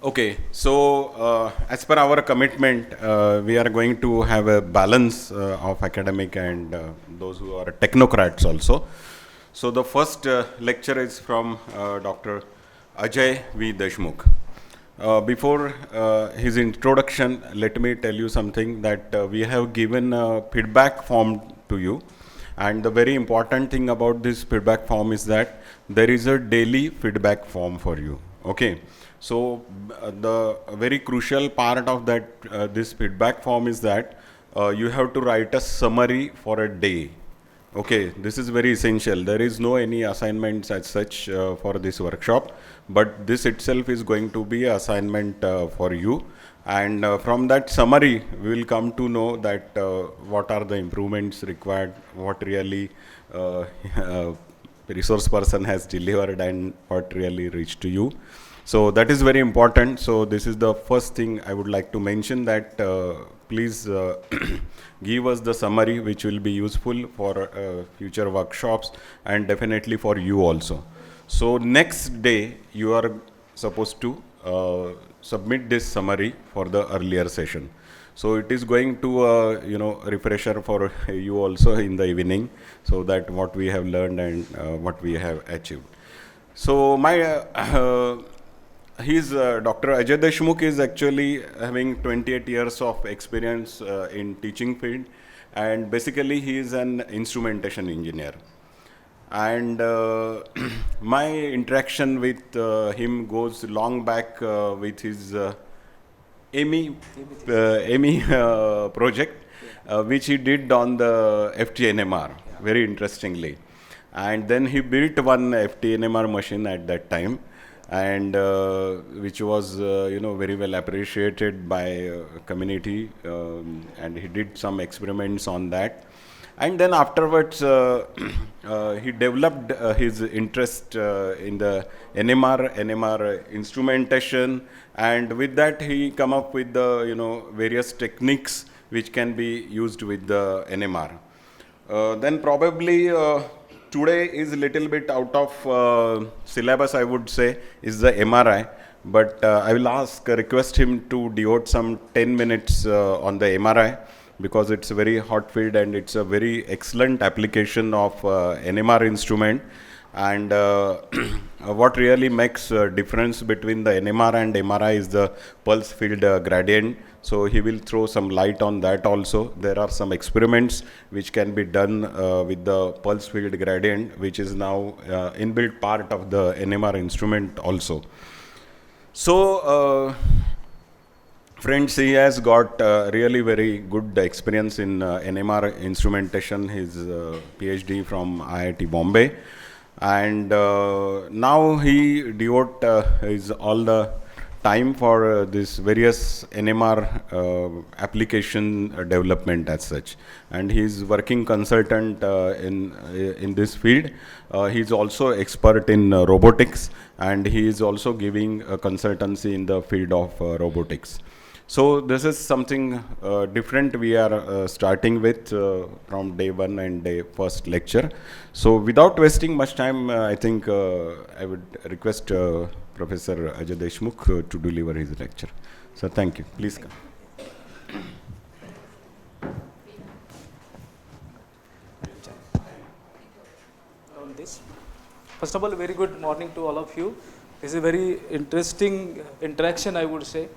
Okay, so as per our commitment, we are going to have a balance of academic and those who are technocrats also. So the first lecture is from Dr. Ajay V. Deshmukh. Before his introduction, let me tell you something that we have given a feedback form to you. And the very important thing about this feedback form is that there is a daily feedback form for you. Okay. So the very crucial part of that this feedback form is that you have to write a summary for a day. Okay, this is very essential. There is no any assignments as such for this workshop, but this itself is going to be an assignment for you. And from that summary, we will come to know that what are the improvements required, what really resource person has delivered, and what really reached to you. So that is very important. So this is the first thing I would like to mention, that please give us the summary which will be useful for future workshops and definitely for you also. So next day you are supposed to submit this summary for the earlier session. So it is going to refresher for you also in the evening, so that what we have learned and what we have achieved. So my he's Dr. Ajay Deshmukh is actually having 28 years of experience in teaching field, and basically he is an instrumentation engineer. And my interaction with him goes long back with his AMI project, which he did on the FTNMR, very interestingly. And then he built one FTNMR machine at that time, and which was very well appreciated by community, and he did some experiments on that. And then afterwards he developed his interest in the NMR instrumentation, and with that he come up with the various techniques which can be used with the NMR. Then probably today is a little bit out of syllabus, I would say, is the MRI. But I will request him to devote some 10 minutes on the MRI, because it's a very hot field and it's a very excellent application of NMR instrument. And what really makes a difference between the NMR and MRI is the pulse field gradient. So he will throw some light on that also. There are some experiments which can be done with the pulse field gradient, which is now inbuilt part of the NMR instrument also. So friends, he has got really very good experience in NMR instrumentation, his PhD from IIT Bombay. And now he devote his all the time for this various NMR application development as such. And he is working consultant in this field. He is also expert in robotics, and he is also giving a consultancy in the field of robotics. So this is something different we are starting with from day one and day first lecture. So without wasting much time, I think I would request Professor Ajay Deshmukh to deliver his lecture. So thank you. Please come. On this. First of all, very good morning to all of you. This is a very interesting interaction, I would say.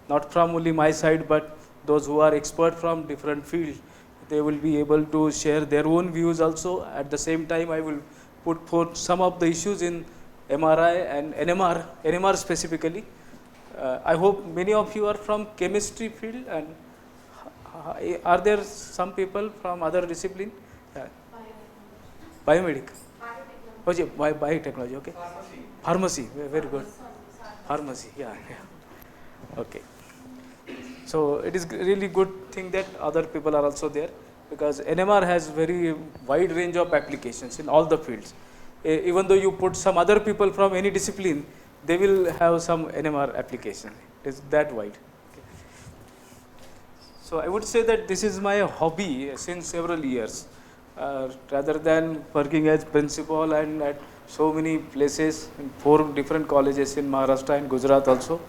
Not from only my side, but those who are expert from different fields, they will be able to share their own views also. At the same time, I will put forth some of the issues in MRI and NMR specifically. I hope many of you are from chemistry field, and are there some people from other discipline? Biomedic. Oh, biotechnology, okay. Pharmacy, very good. Pharmacy, yeah. Okay. So it is really good thing that other people are also there, because NMR has very wide range of applications in all the fields. Even though you put some other people from any discipline, they will have some NMR application. It is that wide. Okay. So I would say that this is my hobby since several years. Rather than working as principal and at so many places in 4 different colleges in Maharashtra and Gujarat also,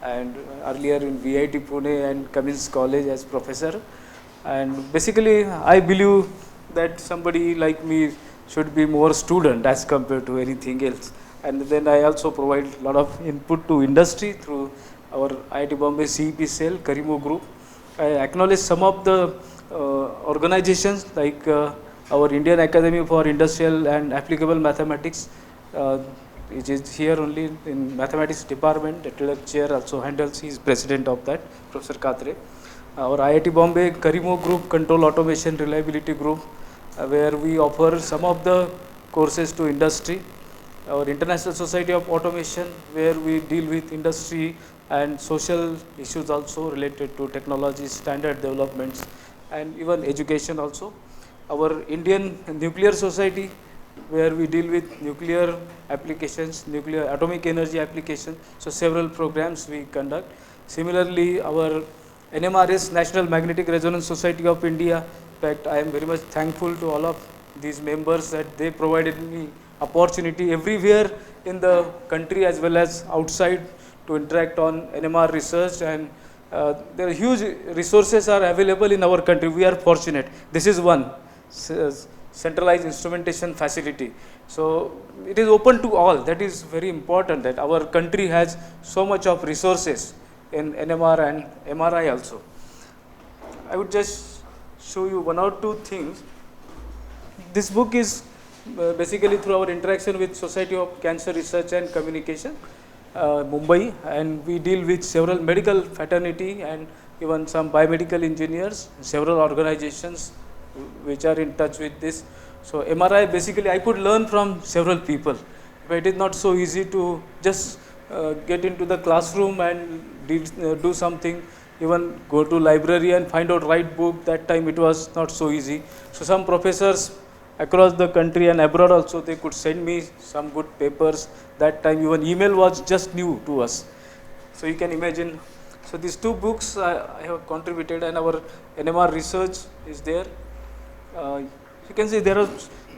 and earlier in VIT Pune and Cummins College as professor. And basically, I believe that somebody like me should be more student as compared to anything else. And then I also provide a lot of input to industry through our IIT Bombay CEP cell, Karimo Group. I acknowledge some of the organizations like our Indian Academy for Industrial and Applicable Mathematics, which is here only in mathematics department. The Tilak chair also handles, he is president of that, Professor Katre. Our IIT Bombay Karimo Group, Control Automation Reliability Group, where we offer some of the courses to industry. Our International Society of Automation, where we deal with industry and social issues also related to technology, standard developments, and even education also. Our Indian Nuclear Society, where we deal with nuclear applications, nuclear atomic energy applications. So several programs we conduct. Similarly, our NMRS, National Magnetic Resonance Society of India. In fact, I am very much thankful to all of these members that they provided me opportunity everywhere in the country as well as outside to interact on NMR research, and there are huge resources are available in our country. We are fortunate. This is one centralized instrumentation facility. So it is open to all. That is very important, that our country has so much of resources in NMR and MRI also. I would just show you one or two things. This book is basically through our interaction with Society of Cancer Research and Communication, Mumbai, and we deal with several medical fraternity and even some biomedical engineers, several organizations which are in touch with this. So MRI, basically I could learn from several people, but it is not so easy to just get into the classroom and do something, even go to library and find out right book. That time it was not so easy. So some professors across the country and abroad also, they could send me some good papers. That time even email was just new to us. So you can imagine. So these two books I have contributed, and our NMR research is there. You can see there are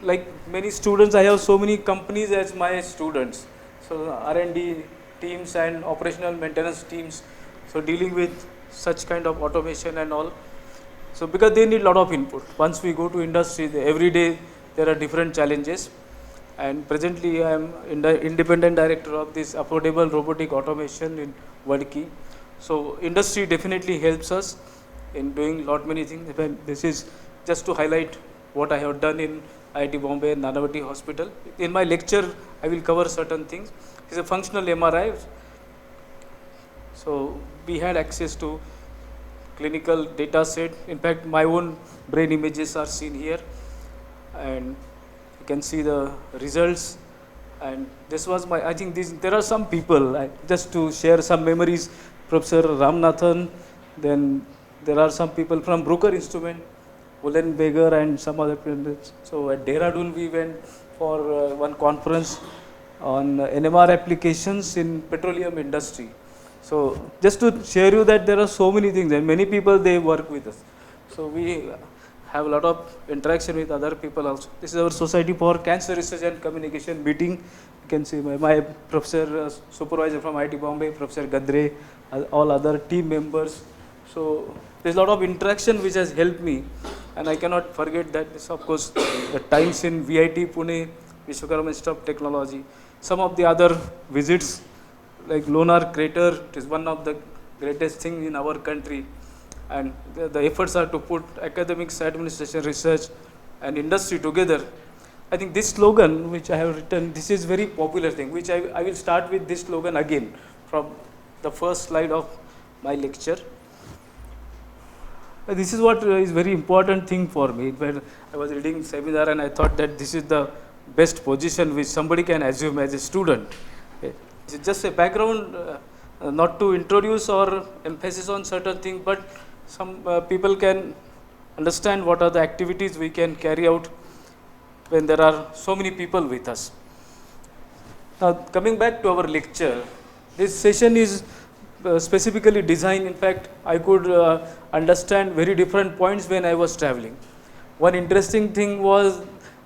like many students. I have so many companies as my students. So R&D teams and operational maintenance teams. So dealing with such kind of automation and all. So because they need a lot of input. Once we go to industry, every day there are different challenges. And presently I am independent director of this affordable robotic automation in Vadki. So industry definitely helps us in doing lot many things. This is just to highlight what I have done in IIT Bombay and Nanavati Hospital. In my lecture, I will cover certain things. It's a functional MRI. So we had access to clinical data set. In fact, my own brain images are seen here, and you can see the results. And this was my, I think there are some people, just to share some memories, Professor Ramnathan, then there are some people from Bruker Instrument, Ulen Beger and some other people. So at Dehradun we went for one conference on NMR applications in petroleum industry. So just to share you that there are so many things, and many people they work with us. So we have a lot of interaction with other people also. This is our Society for Cancer Research and Communication meeting. You can see my professor, supervisor from IIT Bombay, Professor Gadre, all other team members. So there's a lot of interaction which has helped me, and I cannot forget that. This, of course, the times in VIT Pune, Vishwakarma Institute of Technology, some of the other visits like Lunar Crater, it is one of the greatest things in our country, and the efforts are to put academics, administration, research and industry together. I think this slogan which I have written, this is very popular thing, which I will start with this slogan again from the first slide of my lecture. This is what is very important thing for me. When I was reading seminar and I thought that this is the best position which somebody can assume as a student. It's just a background, not to introduce or emphasis on certain things, but some people can understand what are the activities we can carry out when there are so many people with us. Now coming back to our lecture, this session is specifically designed. In fact, I could understand very different points when I was traveling. One interesting thing was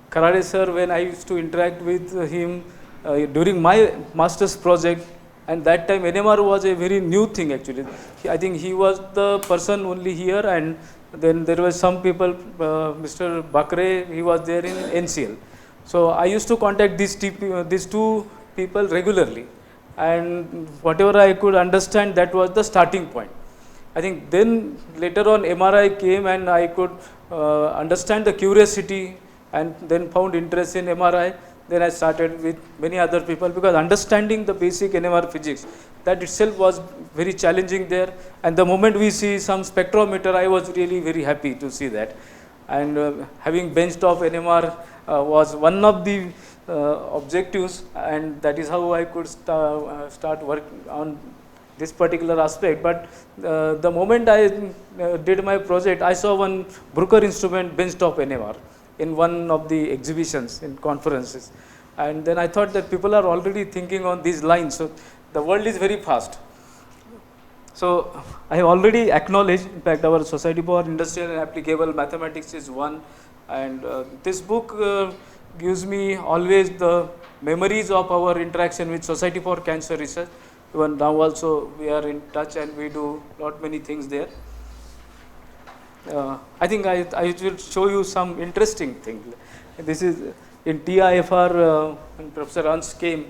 Kharade sir, when I used to interact with him during my master's project, And that time NMR was a very new thing actually. I think he was the person only here, and then there were some people, Mr. Bakre, he was there in NCL. So I used to contact these two people regularly, and whatever I could understand, that was the starting point. I think then later on MRI came, and I could understand the curiosity, and then found interest in MRI. Then I started with many other people, because understanding the basic NMR physics, that itself was very challenging there. And the moment we see some spectrometer, I was really very happy to see that. And having benchtop NMR was one of the objectives, and that is how I could start work on this particular aspect. But the moment I did my project, I saw one Bruker instrument benchtop NMR in one of the exhibitions in conferences, and then I thought that people are already thinking on these lines. So the world is very fast. So I have already acknowledged, in fact, our Society for Industrial and Applicable Mathematics is one, and this book gives me always the memories of our interaction with Society for Cancer Research. Even now also we are in touch, and we do lot many things there. I think I will show you some interesting thing. This is in TIFR when Professor Ernst came.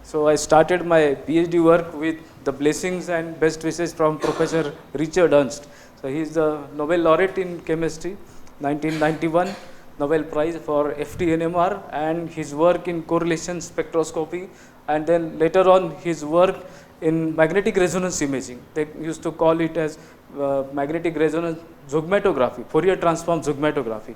So I started my PhD work with the blessings and best wishes from Professor Richard Ernst. So he is the Nobel laureate in chemistry, 1991 Nobel Prize for FT-NMR, and his work in correlation spectroscopy, and then later on his work in magnetic resonance imaging. They used to call it as magnetic resonance zygmatography, Fourier transform zygmatography.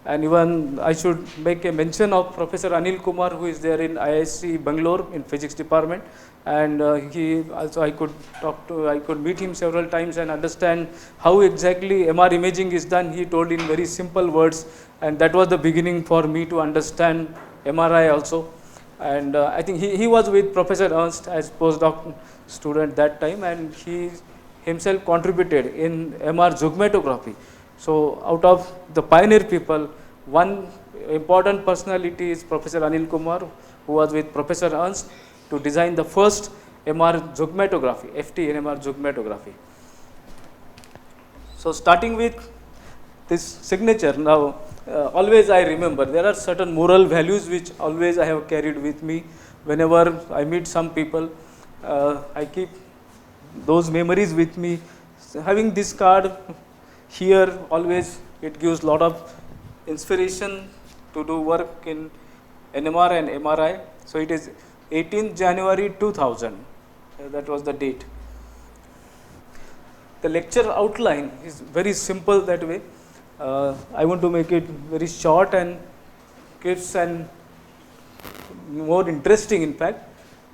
And even I should make a mention of Professor Anil Kumar, who is there in IISc Bangalore in physics department, and he also I could meet him several times and understand how exactly MR imaging is done. He told in very simple words, and that was the beginning for me to understand MRI also. And I think he was with Professor Ernst as postdoc student that time, and he himself contributed in MR zygmatography. So out of the pioneer people, one important personality is Professor Anil Kumar, who was with Professor Ernst to design the first MR zygmatography, FT-NMR zygmatography. So starting with this signature, now always I remember, there are certain moral values which always I have carried with me. Whenever I meet some people, I keep those memories with me. So having this card here, always it gives lot of inspiration to do work in NMR and MRI. So it is 18th January 2000, that was the date. The lecture outline is very simple that way. I want to make it very short and crisp and more interesting, in fact.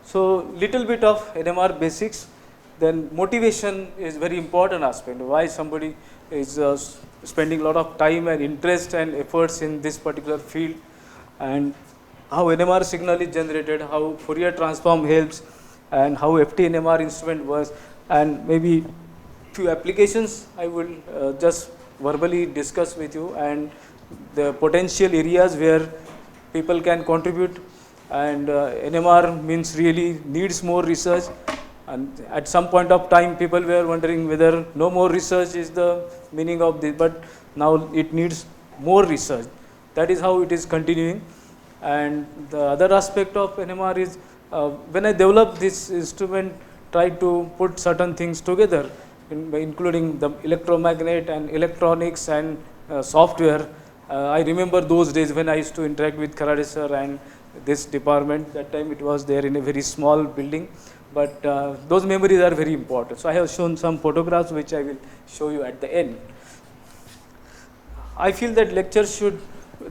So little bit of NMR basics, then motivation is very important aspect. Why somebody is spending a lot of time and interest and efforts in this particular field, and how NMR signal is generated, how Fourier transform helps, and how FT-NMR instrument works, and maybe few applications I will just verbally discuss with you, and the potential areas where people can contribute. And NMR means really needs more research, and at some point of time people were wondering whether no more research is the meaning of this, but now it needs more research. That is how it is continuing. And the other aspect of NMR is when I developed this instrument, try to put certain things together, including the electromagnet and electronics and software. I remember those days when I used to interact with Karade sir and this department. That time it was there in a very small building, but those memories are very important. So I have shown some photographs which I will show you at the end. I feel that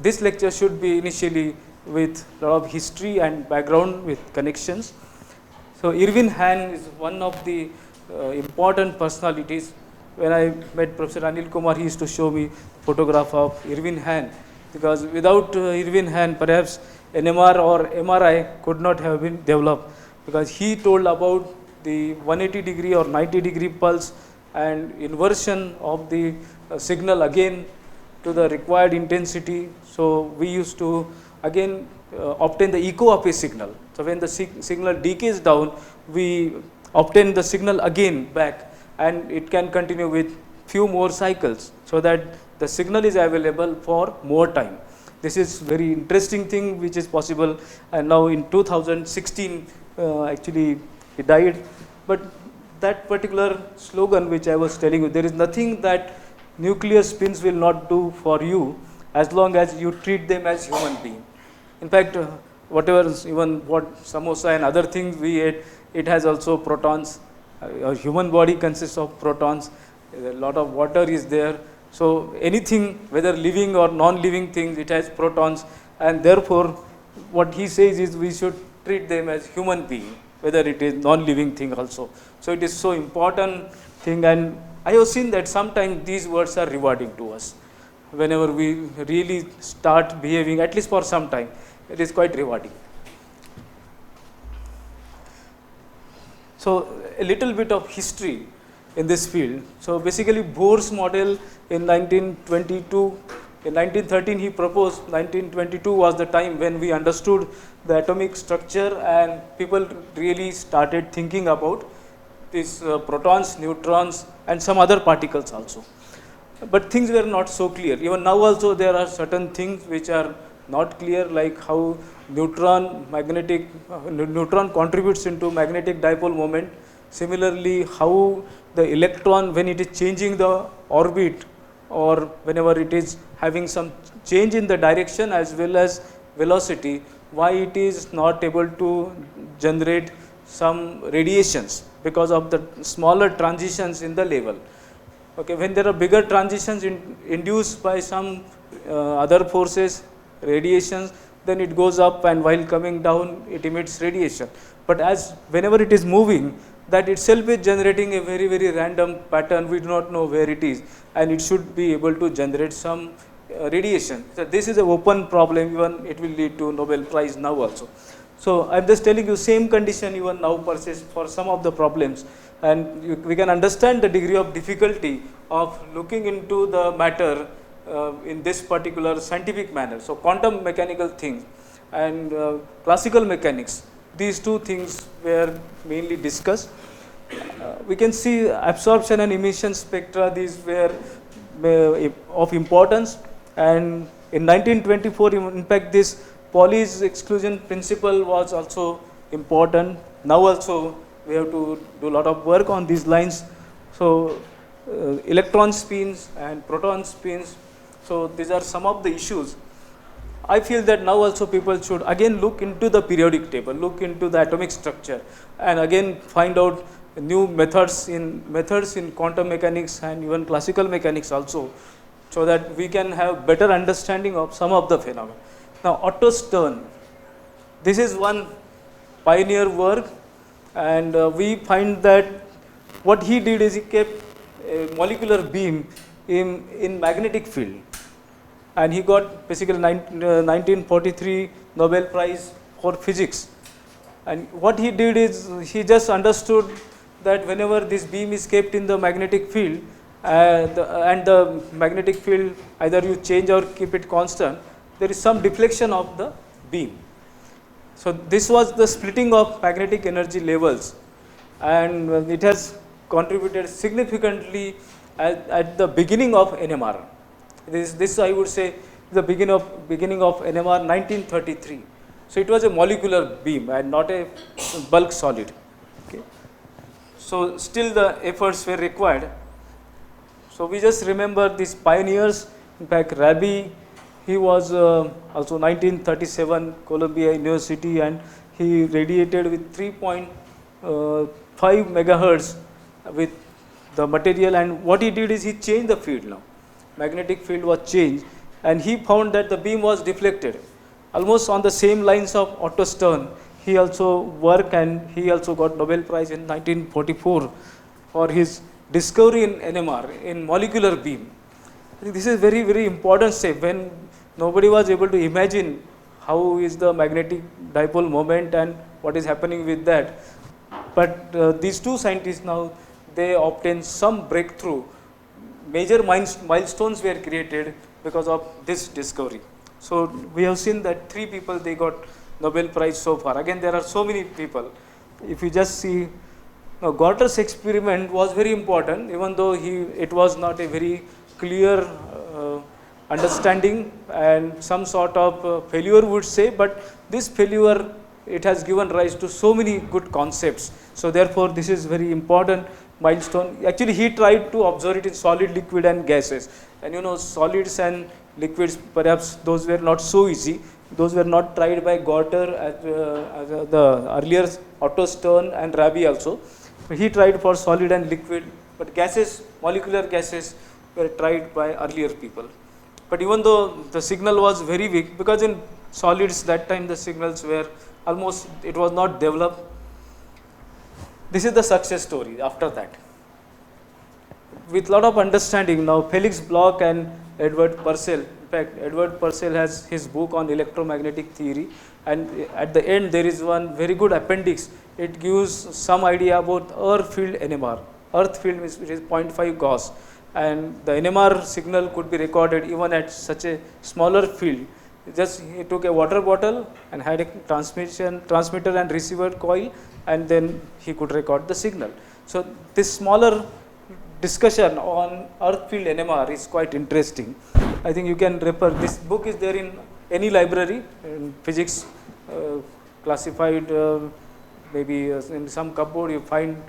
this lecture should be initially with a lot of history and background with connections. So Irvin Hahn is one of the important personalities. When I met Professor Anil Kumar, he used to show me photograph of Irvin Hahn, because without Irvin Hahn, perhaps NMR or MRI could not have been developed, because he told about the 180 degree or 90 degree pulse and inversion of the signal again to the required intensity. So we used to again obtain the echo of a signal. So So when the signal decays down, we obtain the signal again back, and it can continue with few more cycles, so that the signal is available for more time. This is very interesting thing which is possible, and now in 2016 actually he died. But that particular slogan which I was telling you, there is nothing that nuclear spins will not do for you as long as you treat them as human being. In fact, whatever, even what samosa and other things we ate, it has also protons. Our human body consists of protons. A lot of water is there. So anything, whether living or non-living things, it has protons, and therefore what he says is we should treat them as human being, whether it is non-living thing also. So it is so important thing, and I have seen that sometimes these words are rewarding to us. Whenever we really start behaving, at least for some time, it is quite rewarding. So a little bit of history in this field. So basically Bohr's model in 1922, in 1913 he proposed, 1922 was the time when we understood the atomic structure, and people really started thinking about these protons, neutrons, and some other particles also. But things were not so clear. Even now also there are certain things which are not clear, like how neutron contributes into magnetic dipole moment. Similarly, how the electron, when it is changing the orbit, or whenever it is having some change in the direction as well as velocity, why it is not able to generate some radiations because of the smaller transitions in the level. Okay, when there are bigger transitions induced by some other forces, radiations, then it goes up, and while coming down it emits radiation. But as whenever it is moving, that itself is generating a very, very random pattern. We do not know where it is, and it should be able to generate some radiation. So this is an open problem, even it will lead to Nobel Prize now also. So I am just telling you, same condition even now persists for some of the problems, and we can understand the degree of difficulty of looking into the matter in this particular scientific manner. So quantum mechanical things and classical mechanics, these two things were mainly discussed. We can see absorption and emission spectra, these were of importance, and in 1924 in fact this Pauli's exclusion principle was also important. Now also we have to do a lot of work on these lines. So electron spins and proton spins, so these are some of the issues. I feel that now also people should again look into the periodic table, look into the atomic structure, and again find out new methods in quantum mechanics and even classical mechanics also, so that we can have better understanding of some of the phenomena. Now Otto Stern, this is one pioneer work, and we find that what he did is he kept a molecular beam in magnetic field, and he got basically 1943 Nobel Prize for physics. And what he did is he just understood that whenever this beam is kept in the magnetic field, and the magnetic field, either you change or keep it constant, there is some deflection of the beam. So this was the splitting of magnetic energy levels, and it has contributed significantly at the beginning of NMR. This I would say the beginning of NMR 1933. So it was a molecular beam and not a bulk solid. Okay. So still the efforts were required. So we just remember these pioneers. In fact, Rabi, he was also 1937 Columbia University, and he radiated with 3.5 megahertz with the material, and what he did is he changed the field now. Magnetic field was changed, and he found that the beam was deflected. Almost on the same lines of Otto Stern, he also worked, and he also got Nobel Prize in 1944 for his discovery in NMR, in molecular beam. I think this is very, very important step when nobody was able to imagine how is the magnetic dipole moment and what is happening with that. But these two scientists now, they obtained some breakthrough. Major milestones were created because of this discovery. So we have seen that 3 people, they got Nobel Prize so far. Again, there are so many people. If you just see, now Gorter's experiment was very important, even though it was not a very clear understanding and some sort of failure would say, but this failure, it has given rise to so many good concepts. So therefore, this is very important milestone. Actually, he tried to observe it in solid, liquid and gases. And you know, solids and liquids, perhaps those were not so easy. Those were not tried by Gorter as the earlier Otto Stern and Rabi also. He tried for solid and liquid, but gases, molecular gases were tried by earlier people. But even though the signal was very weak, because in solids that time the signals were almost, it was not developed. This is the success story after that. With lot of understanding now, Felix Bloch and Edward Purcell, in fact Edward Purcell has his book on electromagnetic theory, and at the end there is one very good appendix. It gives some idea about earth field NMR. Earth field is 0.5 Gauss, and the NMR signal could be recorded even at such a smaller field. Just he took a water bottle and had a transmitter and receiver coil, and then he could record the signal. So this smaller discussion on earth field NMR is quite interesting. I think you can refer, this book is there in any library, in physics classified, maybe in some cupboard you find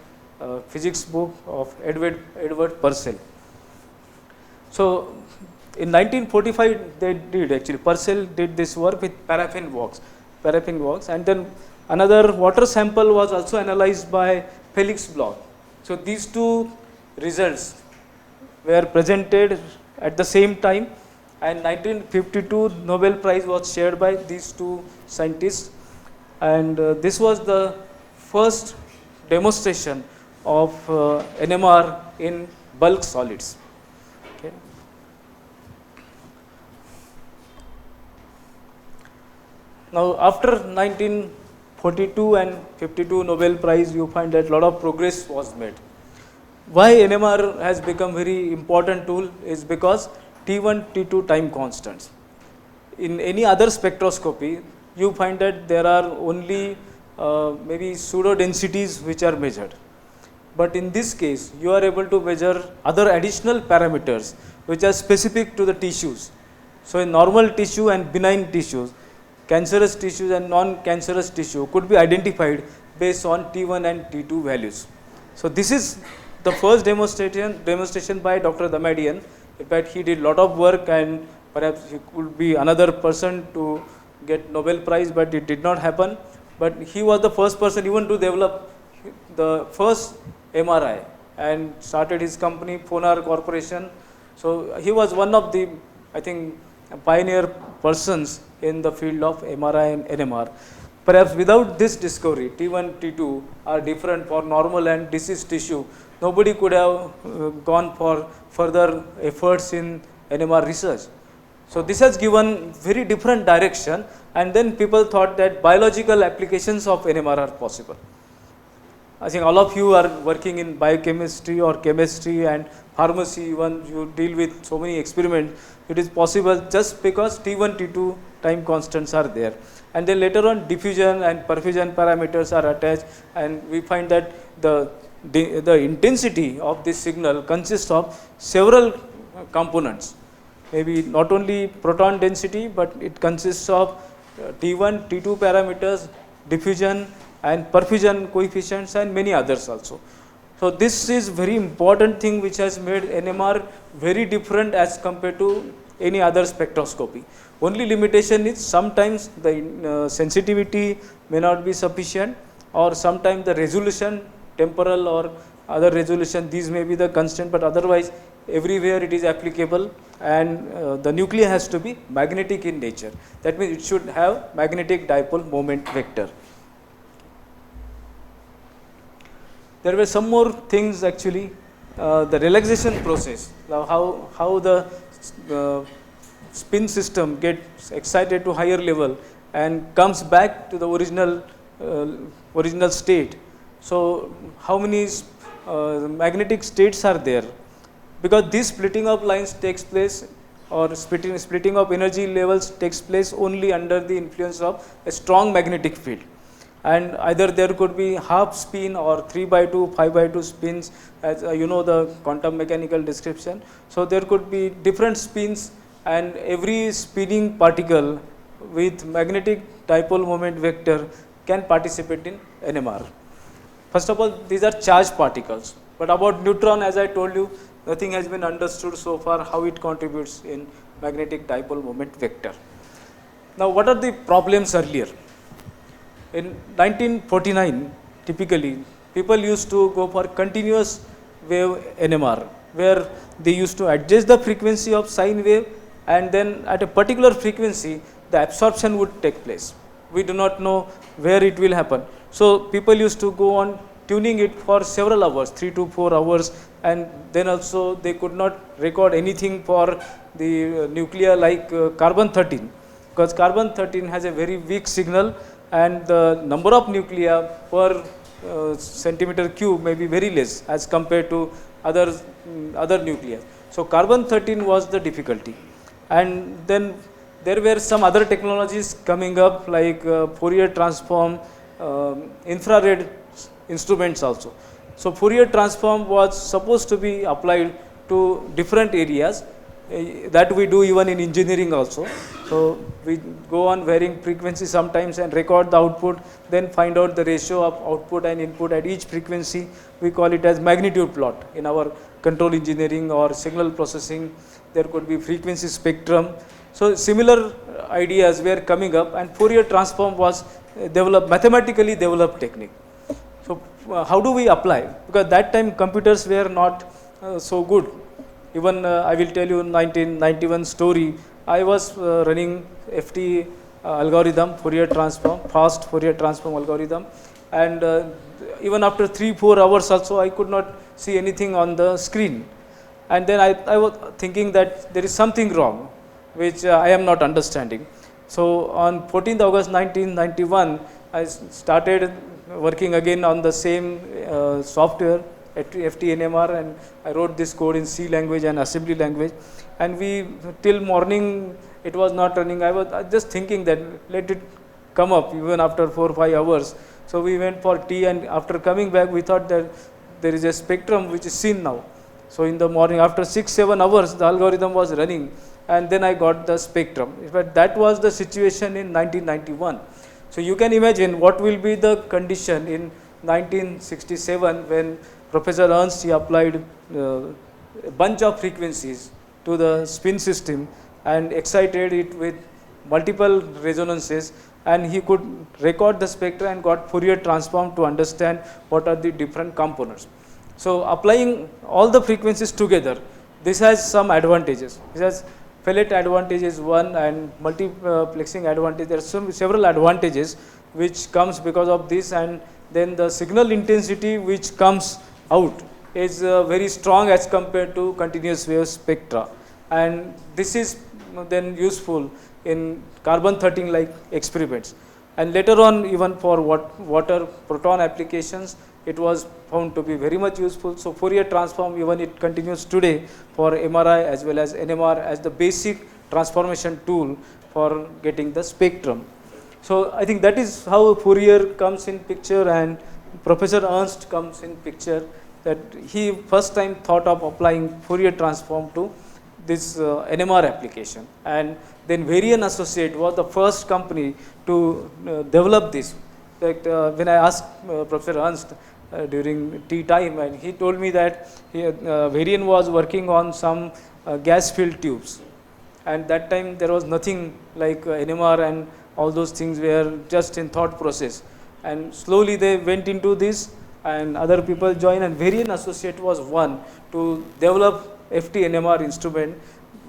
physics book of Edward Purcell. So in 1945 they did, actually Purcell did this work with paraffin wax, and then another water sample was also analyzed by Felix Bloch. So these two results were presented at the same time, and 1952 Nobel Prize was shared by these two scientists, and this was the first demonstration of NMR in bulk solids. Okay. Now after 1942 and 52 Nobel Prize, you find that a lot of progress was made. Why NMR has become very important tool is because T1, T2 time constants. In any other spectroscopy, you find that there are only maybe pseudo densities which are measured. But in this case, you are able to measure other additional parameters which are specific to the tissues. So in normal tissue and benign tissues, cancerous tissues and non-cancerous tissue could be identified based on T1 and T2 values. So this is the first demonstration by Dr. Damadian. In fact, he did a lot of work, and perhaps he could be another person to get Nobel Prize, but it did not happen. But he was the first person even to develop the first MRI and started his company, Phonar Corporation. So he was one of the, I think, pioneer persons in the field of MRI and NMR. Perhaps without this discovery, T1, T2 are different for normal and diseased tissue. Nobody could have gone for further efforts in NMR research. So this has given very different direction, and then people thought that biological applications of NMR are possible. I think all of you are working in biochemistry or chemistry and pharmacy, even you deal with so many experiments. It is possible just because T1, T2 time constants are there. And then later on diffusion and perfusion parameters are attached, and we find that the intensity of this signal consists of several components. Maybe not only proton density, but it consists of T1, T2 parameters, diffusion and perfusion coefficients, and many others also. So this is very important thing which has made NMR very different as compared to any other spectroscopy. Only limitation is sometimes the sensitivity may not be sufficient, or sometimes the resolution, temporal or other resolution, these may be the constant, but otherwise everywhere it is applicable, and the nuclei has to be magnetic in nature. That means it should have magnetic dipole moment vector. There were some more things actually, the relaxation process, how the spin system gets excited to higher level and comes back to the original state. So how many magnetic states are there? Because this splitting of lines takes place or splitting of energy levels takes place only under the influence of a strong magnetic field. And either there could be half spin or 3/2, 5/2 spins, as you know the quantum mechanical description. So there could be different spins, and every spinning particle with magnetic dipole moment vector can participate in NMR. First of all, these are charged particles, but about neutron, as I told you, nothing has been understood so far how it contributes in magnetic dipole moment vector. Now, what are the problems earlier? In 1949, typically, people used to go for continuous wave NMR, where they used to adjust the frequency of sine wave, and then at a particular frequency, the absorption would take place. We do not know where it will happen. So people used to go on tuning it for several hours, 3 to 4 hours, and then also they could not record anything for the nuclei like carbon-13, because carbon-13 has a very weak signal, and the number of nuclei per centimeter cube may be very less as compared to other nuclei. So carbon-13 was the difficulty, and then there were some other technologies coming up like Fourier transform, infrared instruments also. So Fourier transform was supposed to be applied to different areas that we do even in engineering also. So we go on varying frequency sometimes and record the output, then find out the ratio of output and input at each frequency. We call it as magnitude plot in our control engineering or signal processing. There could be frequency spectrum. So similar ideas were coming up, and Fourier transform was mathematically developed technique. So how do we apply? Because that time computers were not so good. Even I will tell you 1991 story. I was running FT algorithm, Fourier transform, fast Fourier transform algorithm, and even after 3-4 hours also I could not see anything on the screen. And then I was thinking that there is something wrong, which I am not understanding. So on 14th August 1991, I started working again on the same software, FTNMR, and I wrote this code in C language and assembly language, and we till morning it was not running. I was just thinking that let it come up even after 4 or 5 hours. So we went for tea, and after coming back we thought that there is a spectrum which is seen now. So in the morning after 6-7 hours the algorithm was running, and then I got the spectrum. But that was the situation in 1991. So you can imagine what will be the condition in 1967 when Professor Ernst he applied a bunch of frequencies to the spin system and excited it with multiple resonances, and he could record the spectra and got Fourier transform to understand what are the different components. So applying all the frequencies together, this has some advantages. This has Pellet advantage is one, and multiplexing advantage. There are several advantages which comes because of this, and then the signal intensity which comes out is very strong as compared to continuous wave spectra, and this is then useful in carbon-13 like experiments, and later on even for water proton applications it was found to be very much useful. So Fourier transform, even it continues today for MRI as well as NMR as the basic transformation tool for getting the spectrum. So I think that is how Fourier comes in picture, and Professor Ernst comes in picture, that he first time thought of applying Fourier transform to this NMR application, and then Varian Associate was the first company to develop this. Like when I asked Professor Ernst during tea time, and he told me that Varian was working on some gas filled tubes, and that time there was nothing like NMR, and all those things were just in thought process, and slowly they went into this and other people joined, and Varian Associate was one to develop FT-NMR instrument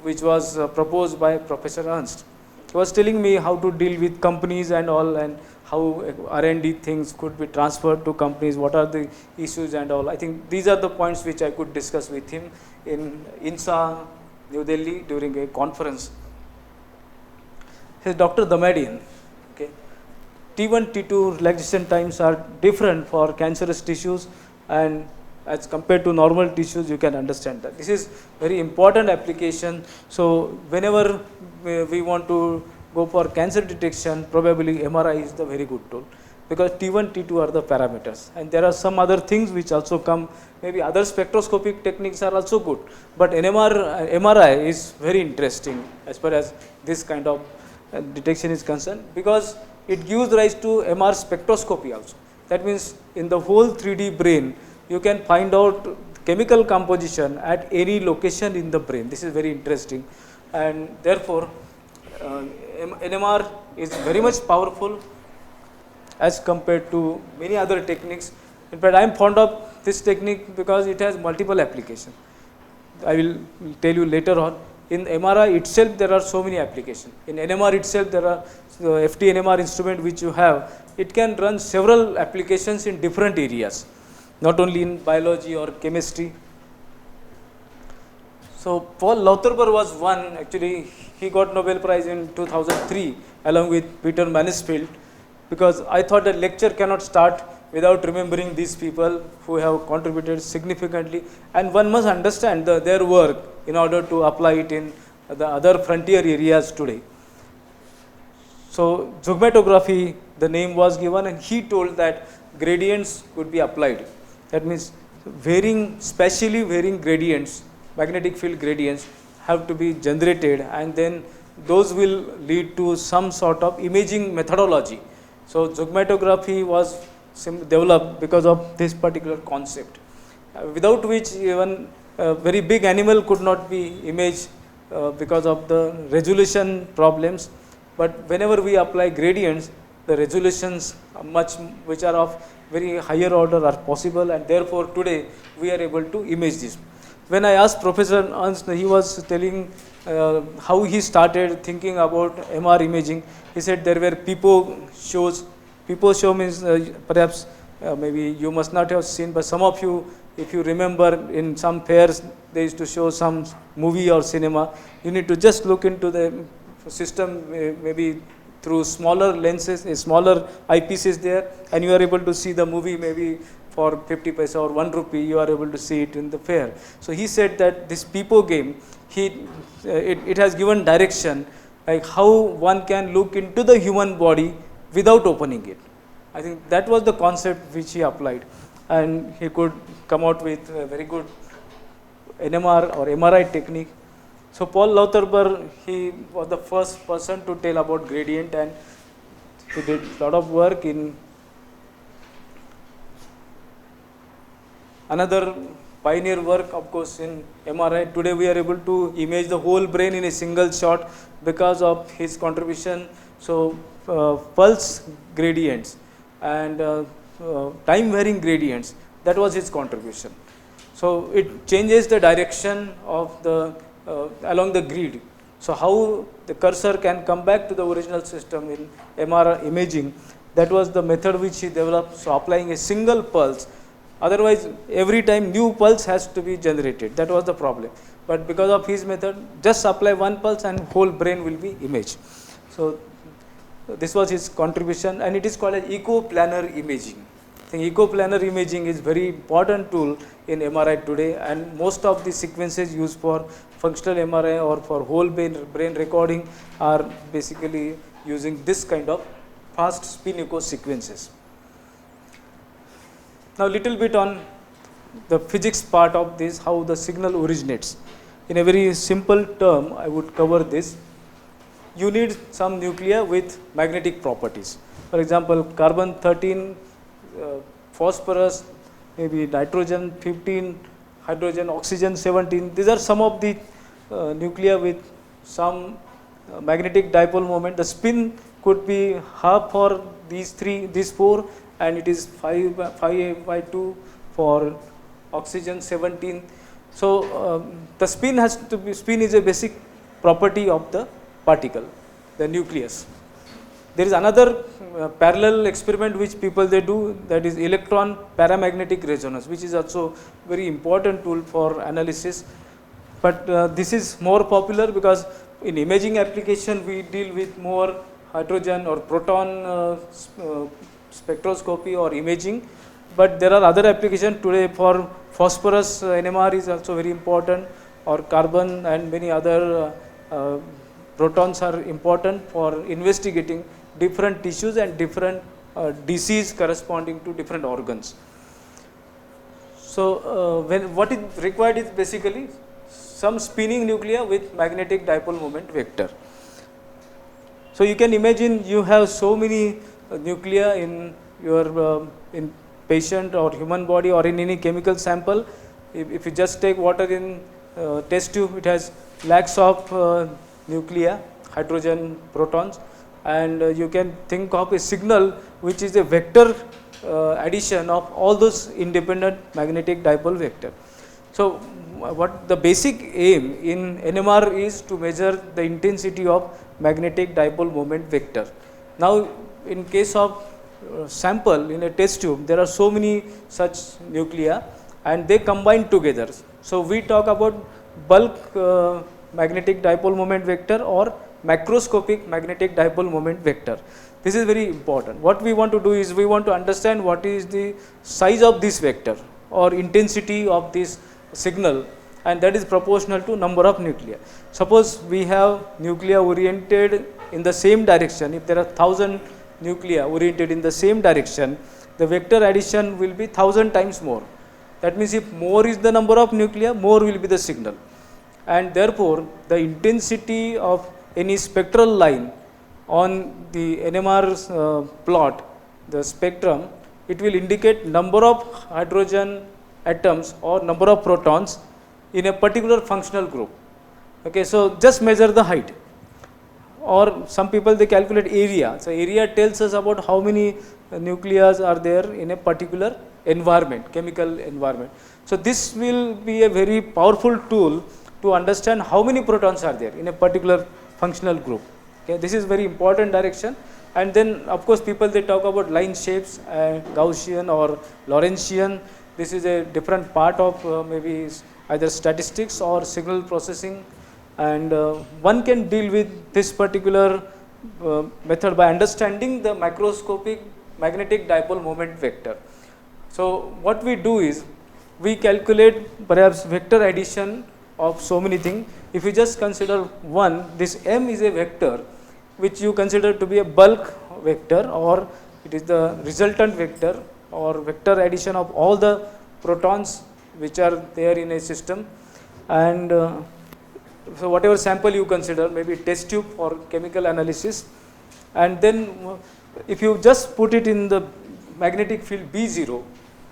which was proposed by Professor Ernst. He was telling me how to deal with companies and all, and how R&D things could be transferred to companies, what are the issues and all. I think these are the points which I could discuss with him in INSA, New Delhi during a conference. He is Dr. Damadian. Okay. T1, T2 relaxation times are different for cancerous tissues, and as compared to normal tissues, you can understand that. This is very important application. So whenever we want to go for cancer detection, probably MRI is the very good tool, because T1, T2 are the parameters, and there are some other things which also come. Maybe other spectroscopic techniques are also good, but MRI is very interesting as far as this kind of detection is concerned, because it gives rise to MR spectroscopy also. That means in the whole 3D brain, you can find out chemical composition at any location in the brain. This is very interesting, and therefore NMR is very much powerful as compared to many other techniques. In fact, I am fond of this technique because it has multiple applications. I will tell you later on. In MRI itself, there are so many applications. In NMR itself, there are FT-NMR instrument which you have. It can run several applications in different areas, not only in biology or chemistry. So Paul Lauterbur was one. Actually, he got Nobel Prize in 2003 along with Peter Mansfield, because I thought a lecture cannot start without remembering these people who have contributed significantly, and one must understand their work in order to apply it in the other frontier areas today. So zygmatography, the name was given, and he told that gradients could be applied. That means spatially varying gradients, magnetic field gradients have to be generated, and then those will lead to some sort of imaging methodology. So zygmatography was developed because of this particular concept, without which even a very big animal could not be imaged because of the resolution problems. But whenever we apply gradients, the resolutions which are of very higher order are possible, and therefore today we are able to image this. When I asked Professor Ernst, he was telling how he started thinking about MR imaging. He said there were PIPO shows. PIPO show means perhaps maybe you must not have seen, but some of you, if you remember, in some fairs they used to show some movie or cinema. You need to just look into the system, maybe through smaller lenses, smaller eyepieces there, and you are able to see the movie maybe for 50 paisa or 1 rupee. You are able to see it in the fair. So he said that this PIPO game, it has given direction, like how one can look into the human body without opening it. I think that was the concept which he applied, and he could come out with a very good NMR or MRI technique. So Paul Lauterbur, he was the first person to tell about gradient, and he did a lot of work in another pioneer work, of course, in MRI. Today we are able to image the whole brain in a single shot because of his contribution. So pulse gradients and time varying gradients, that was his contribution. So it changes the direction of the along the grid. So how the cursor can come back to the original system in MRI imaging, that was the method which he developed. So applying a single pulse, otherwise every time new pulse has to be generated. That was the problem. But because of his method, just apply one pulse and whole brain will be imaged. So this was his contribution, and it is called as eco-planar imaging. I think eco-planar imaging is very important tool in MRI today, and most of the sequences used for functional MRI or for whole brain recording are basically using this kind of fast spin echo sequences. Now little bit on the physics part of this, how the signal originates. In a very simple term, I would cover this. You need some nuclei with magnetic properties. For example, carbon 13, phosphorus, maybe nitrogen 15, hydrogen, oxygen 17. These are some of the nuclei with some magnetic dipole moment. The spin could be half for these four, and it is 5a/2 for oxygen 17. So the spin is a basic property of the particle, the nucleus. There is another parallel experiment which people they do, that is electron paramagnetic resonance, which is also very important tool for analysis. But this is more popular because in imaging application we deal with more hydrogen or proton spectroscopy or imaging. but there are other applications today for phosphorus. NMR is also very important, or carbon and many other protons are important for investigating different tissues and different disease corresponding to different organs. So, what is required is basically some spinning nuclei with magnetic dipole moment vector. So, you can imagine you have so many nuclei in your in patient or human body or in any chemical sample. If you just take water in test tube, it has lakhs of nuclei, hydrogen protons, and you can think of a signal which is a vector addition of all those independent magnetic dipole vector. So, what the basic aim in NMR is to measure the intensity of magnetic dipole moment vector. Now, in case of sample in a test tube, there are so many such nuclei and they combine together. So, we talk about bulk magnetic dipole moment vector or macroscopic magnetic dipole moment vector. This is very important. What we want to do is we want to understand what is the size of this vector or intensity of this signal, and that is proportional to number of nuclei. Suppose we have nuclei oriented in the same direction. If there are 1000 nuclei oriented in the same direction, the vector addition will be 1000 times more. That means if more is the number of nuclei, more will be the signal, and therefore the intensity of any spectral line on the NMR plot, the spectrum, it will indicate number of hydrogen atoms or number of protons in a particular functional group. Okay, so just measure the height, or some people they calculate area. So, area tells us about how many nuclei are there in a particular environment, chemical environment. So, this will be a very powerful tool to understand how many protons are there in a particular functional group. Okay, this is very important direction. And then of course people they talk about line shapes, Gaussian or Lorentzian. This is a different part of maybe either statistics or signal processing, and one can deal with this particular method by understanding the macroscopic magnetic dipole moment vector. So, what we do is we calculate perhaps vector addition of so many things. If you just consider one, this m is a vector which you consider to be a bulk vector, or it is the resultant vector or vector addition of all the protons which are there in a system. And so, whatever sample you consider, maybe test tube for chemical analysis, and then if you just put it in the magnetic field B0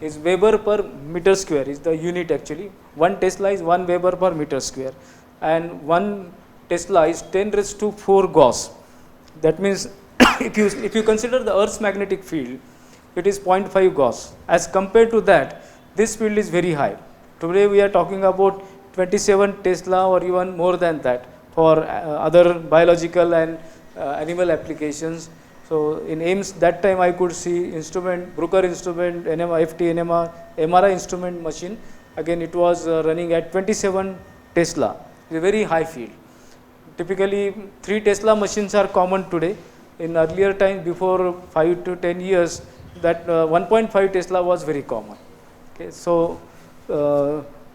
is Weber per meter square is the unit actually. 1 Tesla is 1 Weber per meter square, and 1 Tesla is 10 raised to 4 Gauss. That means if you consider the Earth's magnetic field, it is 0.5 Gauss. As compared to that, this field is very high. Today we are talking about 27 Tesla or even more than that for other biological and animal applications. So, in AIMS that time I could see instrument, Bruker instrument, NMR, FT, NMR, MRI instrument machine. Again it was running at 27 Tesla, a very high field. Typically 3 Tesla machines are common today. In earlier time, before 5 to 10 years, that 1.5 Tesla was very common. Okay, so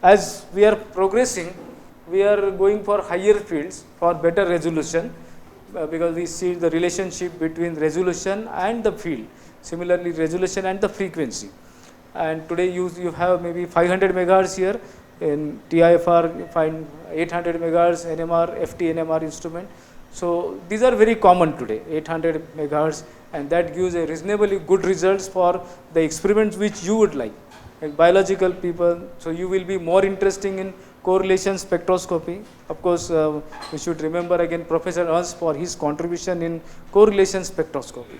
as we are progressing, we are going for higher fields for better resolution, because we see the relationship between resolution and the field, similarly resolution and the frequency. And today you have maybe 500 megahertz here, in TIFR you find 800 megahertz NMR, FT NMR instrument. So, these are very common today, 800 megahertz, and that gives a reasonably good results for the experiments which you would like biological people. So, you will be more interesting in correlation spectroscopy. Of course, we should remember again Professor Ernst for his contribution in correlation spectroscopy.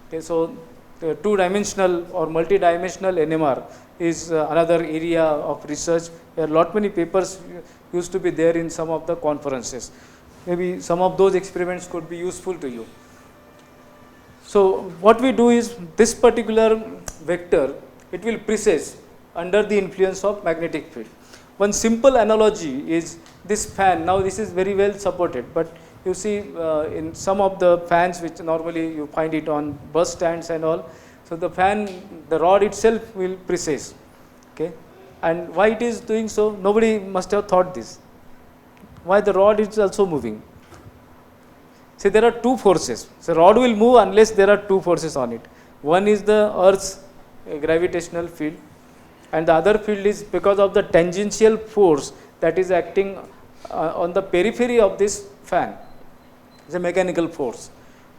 Okay, so, the 2-dimensional or multi-dimensional NMR is another area of research where lot many papers used to be there in some of the conferences. Maybe some of those experiments could be useful to you. So, what we do is this particular vector, it will precess under the influence of magnetic field. One simple analogy is this fan. Now, this is very well supported, but you see in some of the fans which normally you find it on bus stands and all. So the fan, the rod itself will precess. Okay, and why it is doing so? Nobody must have thought this. Why the rod is also moving? See, there are two forces. So rod will move unless there are two forces on it. One is the Earth's gravitational field, and the other field is because of the tangential force that is acting on the periphery of this fan. It's a mechanical force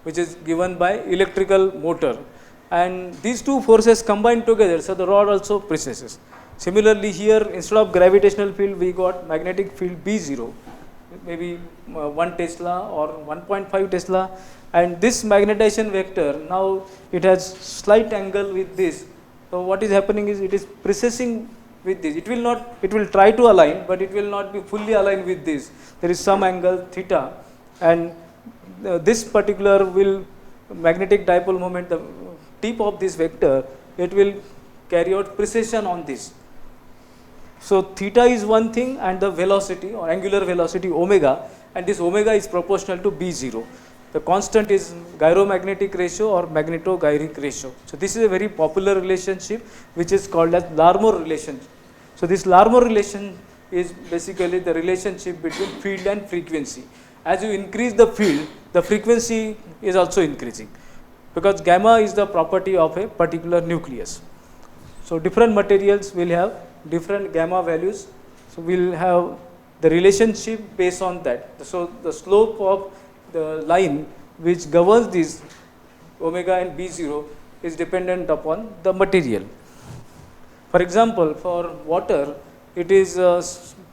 which is given by electrical motor, and these two forces combine together, so the rod also precesses. Similarly here, instead of gravitational field we got magnetic field B0, maybe 1 Tesla or 1.5 Tesla, and this magnetization vector, now it has slight angle with this. So what is happening is it is precessing with this. It will try to align, but it will not be fully aligned with this. There is some angle theta, and this particular magnetic dipole moment, the tip of this vector, it will carry out precession on this. So theta is one thing, and the velocity or angular velocity omega, and this omega is proportional to B0. The constant is gyromagnetic ratio or magneto-gyric ratio. So this is a very popular relationship which is called as Larmor relationship. So this Larmor relation is basically the relationship between field and frequency. As you increase the field, the frequency is also increasing, because gamma is the property of a particular nucleus. So different materials will have different gamma values. So we will have the relationship based on that. So the slope of the line which governs this omega and B0 is dependent upon the material. For example, for water, it is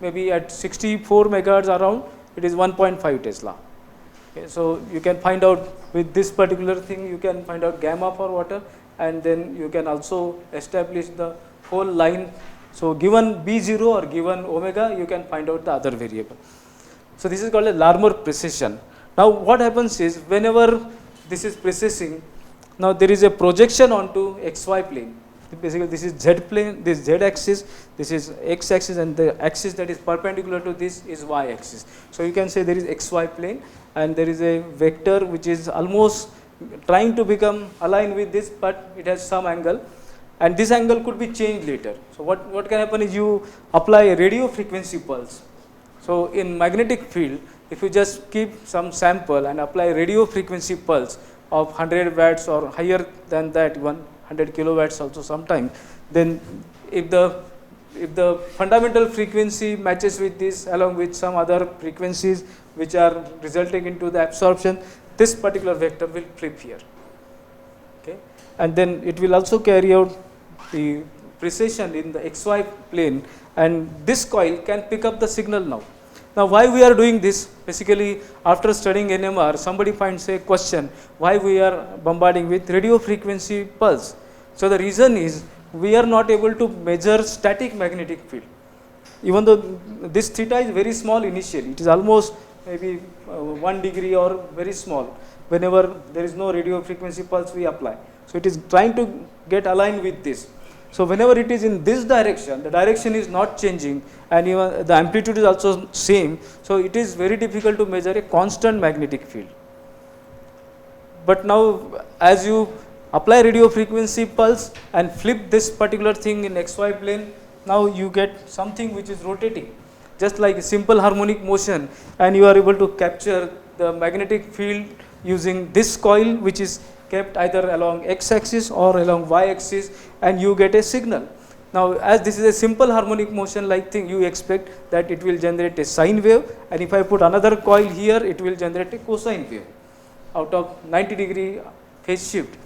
maybe at 64 megahertz around, it is 1.5 Tesla. Okay, so you can find out with this particular thing, you can find out gamma for water, and then you can also establish the whole line. So given B0 or given omega, you can find out the other variable. So this is called a Larmor precession. Now what happens is, whenever this is precessing, now there is a projection onto XY plane. Basically this is Z plane, this Z axis, this is X axis, and the axis that is perpendicular to this is Y axis. So you can say there is XY plane, and there is a vector which is almost trying to become aligned with this, but it has some angle, and this angle could be changed later. So what can happen is, you apply a radio frequency pulse. So in magnetic field, if you just keep some sample and apply radio frequency pulse of 100 watts or higher than that, 100 kilowatts also sometime, then if the fundamental frequency matches with this along with some other frequencies which are resulting into the absorption, this particular vector will flip here. Okay, and then it will also carry out the precession in the XY plane, and this coil can pick up the signal now. Now why we are doing this? Basically, after studying NMR, somebody finds a question, why we are bombarding with radio frequency pulse. So the reason is, we are not able to measure static magnetic field. Even though this theta is very small initially, it is almost maybe 1 degree or very small whenever there is no radio frequency pulse we apply. So it is trying to get aligned with this. So whenever it is in this direction, the direction is not changing, and even the amplitude is also same. So it is very difficult to measure a constant magnetic field. But now as you apply radio frequency pulse and flip this particular thing in XY plane, now you get something which is rotating, just like a simple harmonic motion, and you are able to capture the magnetic field using this coil, which is kept either along X axis or along Y axis, and you get a signal. Now as this is a simple harmonic motion like thing, you expect that it will generate a sine wave, and if I put another coil here, it will generate a cosine wave out of 90 degree phase shift.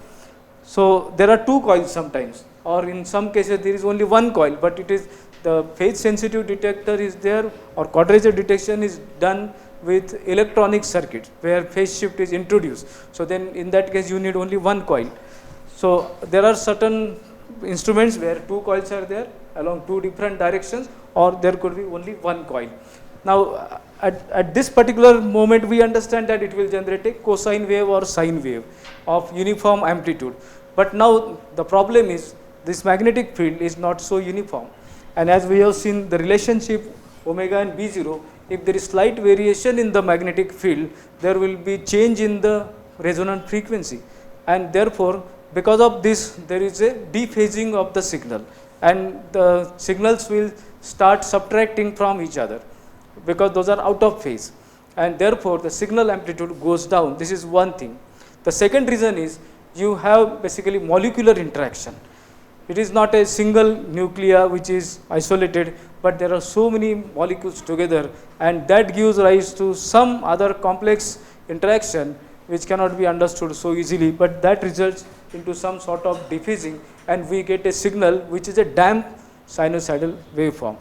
So there are two coils sometimes, or in some cases there is only one coil, but it is the phase sensitive detector is there, or quadrature detection is done with electronic circuits where phase shift is introduced. So then in that case you need only one coil. So there are certain instruments where two coils are there along two different directions, or there could be only one coil. Now at this particular moment we understand that it will generate a cosine wave or sine wave of uniform amplitude. But now the problem is, this magnetic field is not so uniform, and as we have seen the relationship omega and B0, if there is slight variation in the magnetic field, there will be change in the resonant frequency, and therefore because of this there is a dephasing of the signal, and the signals will start subtracting from each other because those are out of phase, and therefore the signal amplitude goes down. This is one thing. The second reason is you have basically molecular interaction. It is not a single nucleus which is isolated, but there are so many molecules together, and that gives rise to some other complex interaction which cannot be understood so easily, but that results into some sort of dephasing, and we get a signal which is a damped sinusoidal waveform.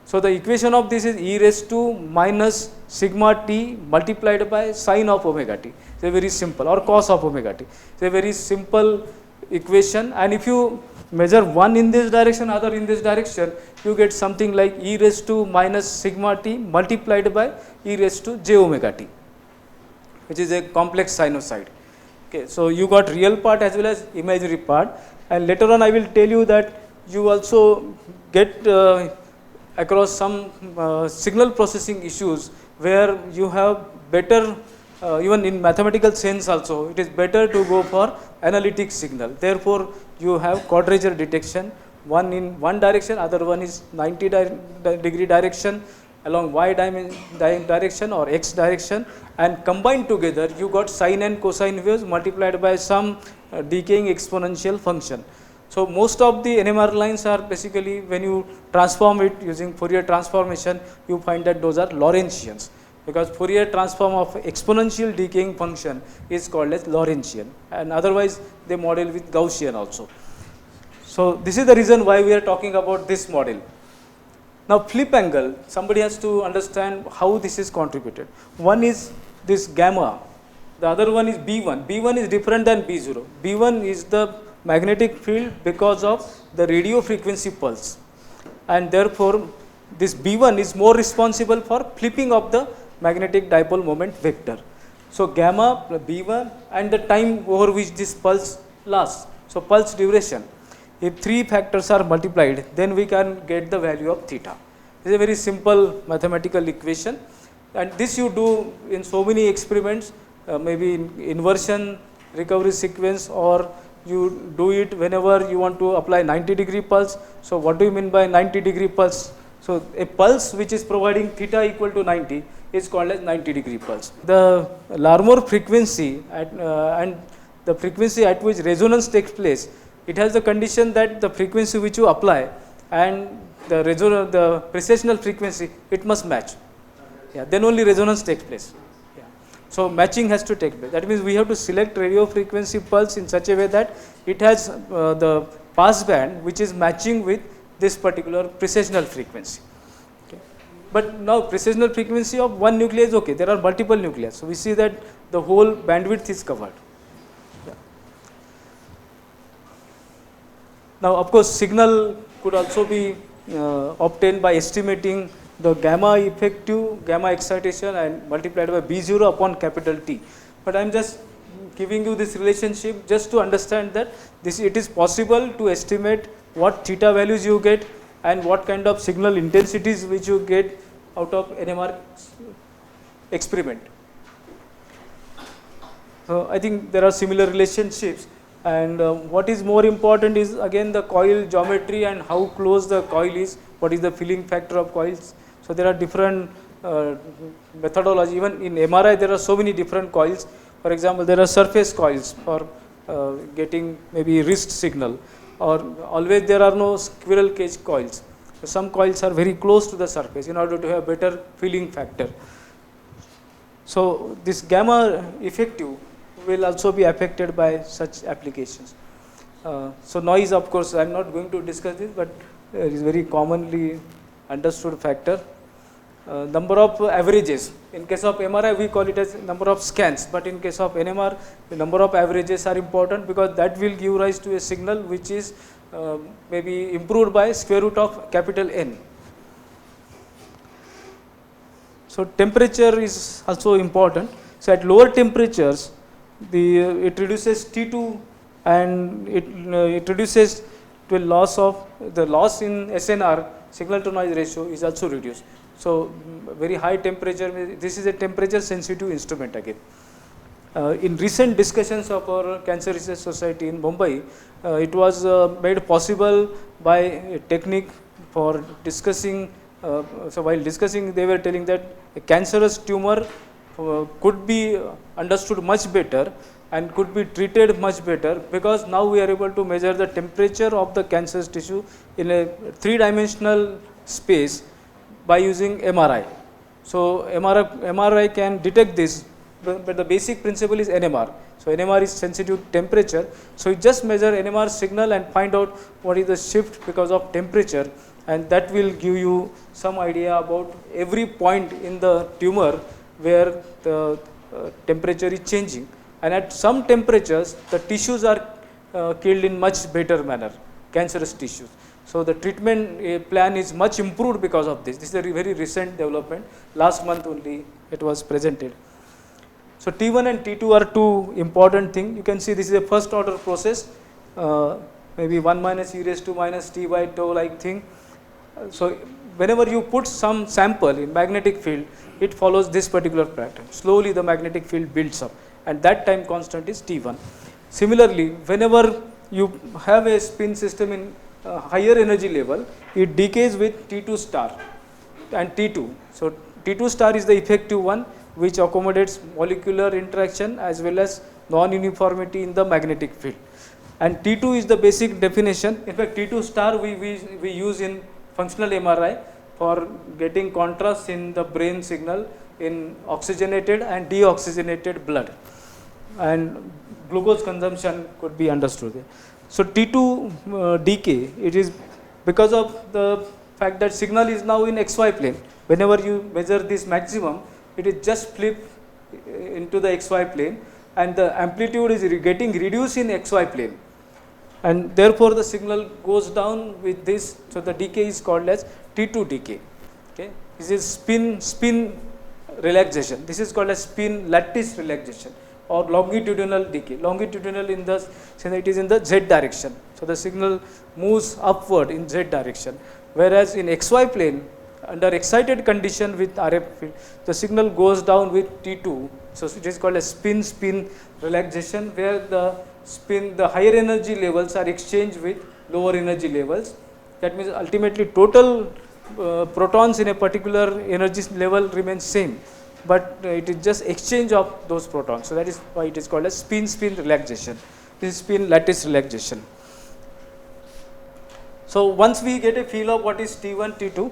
So the equation of this is e raised to minus sigma t multiplied by sine of omega t. It's a very simple, or cos of omega t. It's a very simple equation, and if you measure one in this direction, other in this direction, you get something like e raised to minus sigma t multiplied by e raised to j omega t, which is a complex sinusoid. Okay, so you got real part as well as imaginary part, and later on I will tell you that you also get across some signal processing issues where you have better, even in mathematical sense also, it is better to go for analytic signal. Therefore, you have quadrature detection, one in one direction, other one is 90 degree direction along y direction or x direction, and combined together you got sine and cosine waves multiplied by some decaying exponential function. So most of the NMR lines are basically, when you transform it using Fourier transformation, you find that those are Lorentzians, because Fourier transform of exponential decaying function is called as Lorentzian, and otherwise they model with Gaussian also. So this is the reason why we are talking about this model. Now flip angle, somebody has to understand how this is contributed. One is this gamma, the other one is B1. B1 is different than B0. B1 is the magnetic field because of the radio frequency pulse, and therefore this B1 is more responsible for flipping of the magnetic dipole moment vector. So gamma plus B1 and the time over which this pulse lasts. So pulse duration. If three factors are multiplied, then we can get the value of theta. It is a very simple mathematical equation, and this you do in so many experiments, maybe in inversion recovery sequence, or you do it whenever you want to apply 90 degree pulse. So what do you mean by 90 degree pulse? So a pulse which is providing theta equal to 90 is called as 90 degree pulse. The Larmor frequency and the frequency at which resonance takes place, it has the condition that the frequency which you apply and the precessional frequency, it must match. Yeah, then only resonance takes place. Yeah. So matching has to take place. That means we have to select radio frequency pulse in such a way that it has the pass band which is matching with this particular precessional frequency. Okay. But now precessional frequency of one nuclei is okay. There are multiple nuclei. So we see that the whole bandwidth is covered. Yeah. Now of course signal could also be obtained by estimating the gamma effective, gamma excitation, and multiplied by B0 upon capital T. But I am just giving you this relationship just to understand that it is possible to estimate what theta values you get and what kind of signal intensities which you get out of NMR experiment. So I think there are similar relationships, and what is more important is again the coil geometry and how close the coil is, what is the filling factor of coils. So there are different methodology. Even in MRI there are so many different coils. For example, there are surface coils for getting maybe wrist signal, or always there are no squirrel cage coils. Some coils are very close to the surface in order to have better filling factor. So this gamma effective will also be affected by such applications. So noise, of course, I am not going to discuss this, but it is very commonly understood factor. Number of averages. In case of MRI, we call it as number of scans, but in case of NMR, the number of averages are important because that will give rise to a signal which is maybe improved by square root of capital N. So temperature is also important. So at lower temperatures, it reduces T2 and it reduces to a loss of the loss in SNR, signal to noise ratio, is also reduced. So very high temperature, this is a temperature sensitive instrument again. In recent discussions of our Cancer Research Society in Mumbai, it was made possible by a technique for discussing. So while discussing, they were telling that a cancerous tumor could be understood much better and could be treated much better, because now we are able to measure the temperature of the cancerous tissue in a three-dimensional space by using MRI. So MRI can detect this, but the basic principle is NMR. So NMR is sensitive to temperature. So you just measure NMR signal and find out what is the shift because of temperature, and that will give you some idea about every point in the tumor where the temperature is changing. And at some temperatures, the tissues are killed in much better manner, cancerous tissues. So the treatment plan is much improved because of this. This is a very recent development. Last month only it was presented. So T1 and T2 are two important things. You can see this is a first order process, maybe 1 minus e raised to minus t by tau like thing. So whenever you put some sample in magnetic field, it follows this particular pattern. Slowly the magnetic field builds up, and that time constant is T1. Similarly, whenever you have a spin system in higher energy level, it decays with T2 star and T2. So T2 star is the effective one, which accommodates molecular interaction as well as non-uniformity in the magnetic field. And T2 is the basic definition. In fact, T2 star we use in functional MRI for getting contrast in the brain signal in oxygenated and deoxygenated blood, and glucose consumption could be understood. So T2 decay, it is because of the fact that signal is now in XY plane. Whenever you measure this maximum, it is just flipped into the XY plane, and the amplitude is getting reduced in XY plane, and therefore the signal goes down with this. So the decay is called as T2 decay. Okay, this is spin relaxation. This is called as spin lattice relaxation or longitudinal decay. Longitudinal in the sense it is in the Z direction. So the signal moves upward in Z direction, whereas in XY plane, under excited condition with RF field, the signal goes down with T2. So it is called a spin relaxation, where the higher energy levels are exchanged with lower energy levels. That means ultimately total protons in a particular energy level remains same, but it is just exchange of those protons. So that is why it is called as spin relaxation. This is spin lattice relaxation. So once we get a feel of what is T1, T2,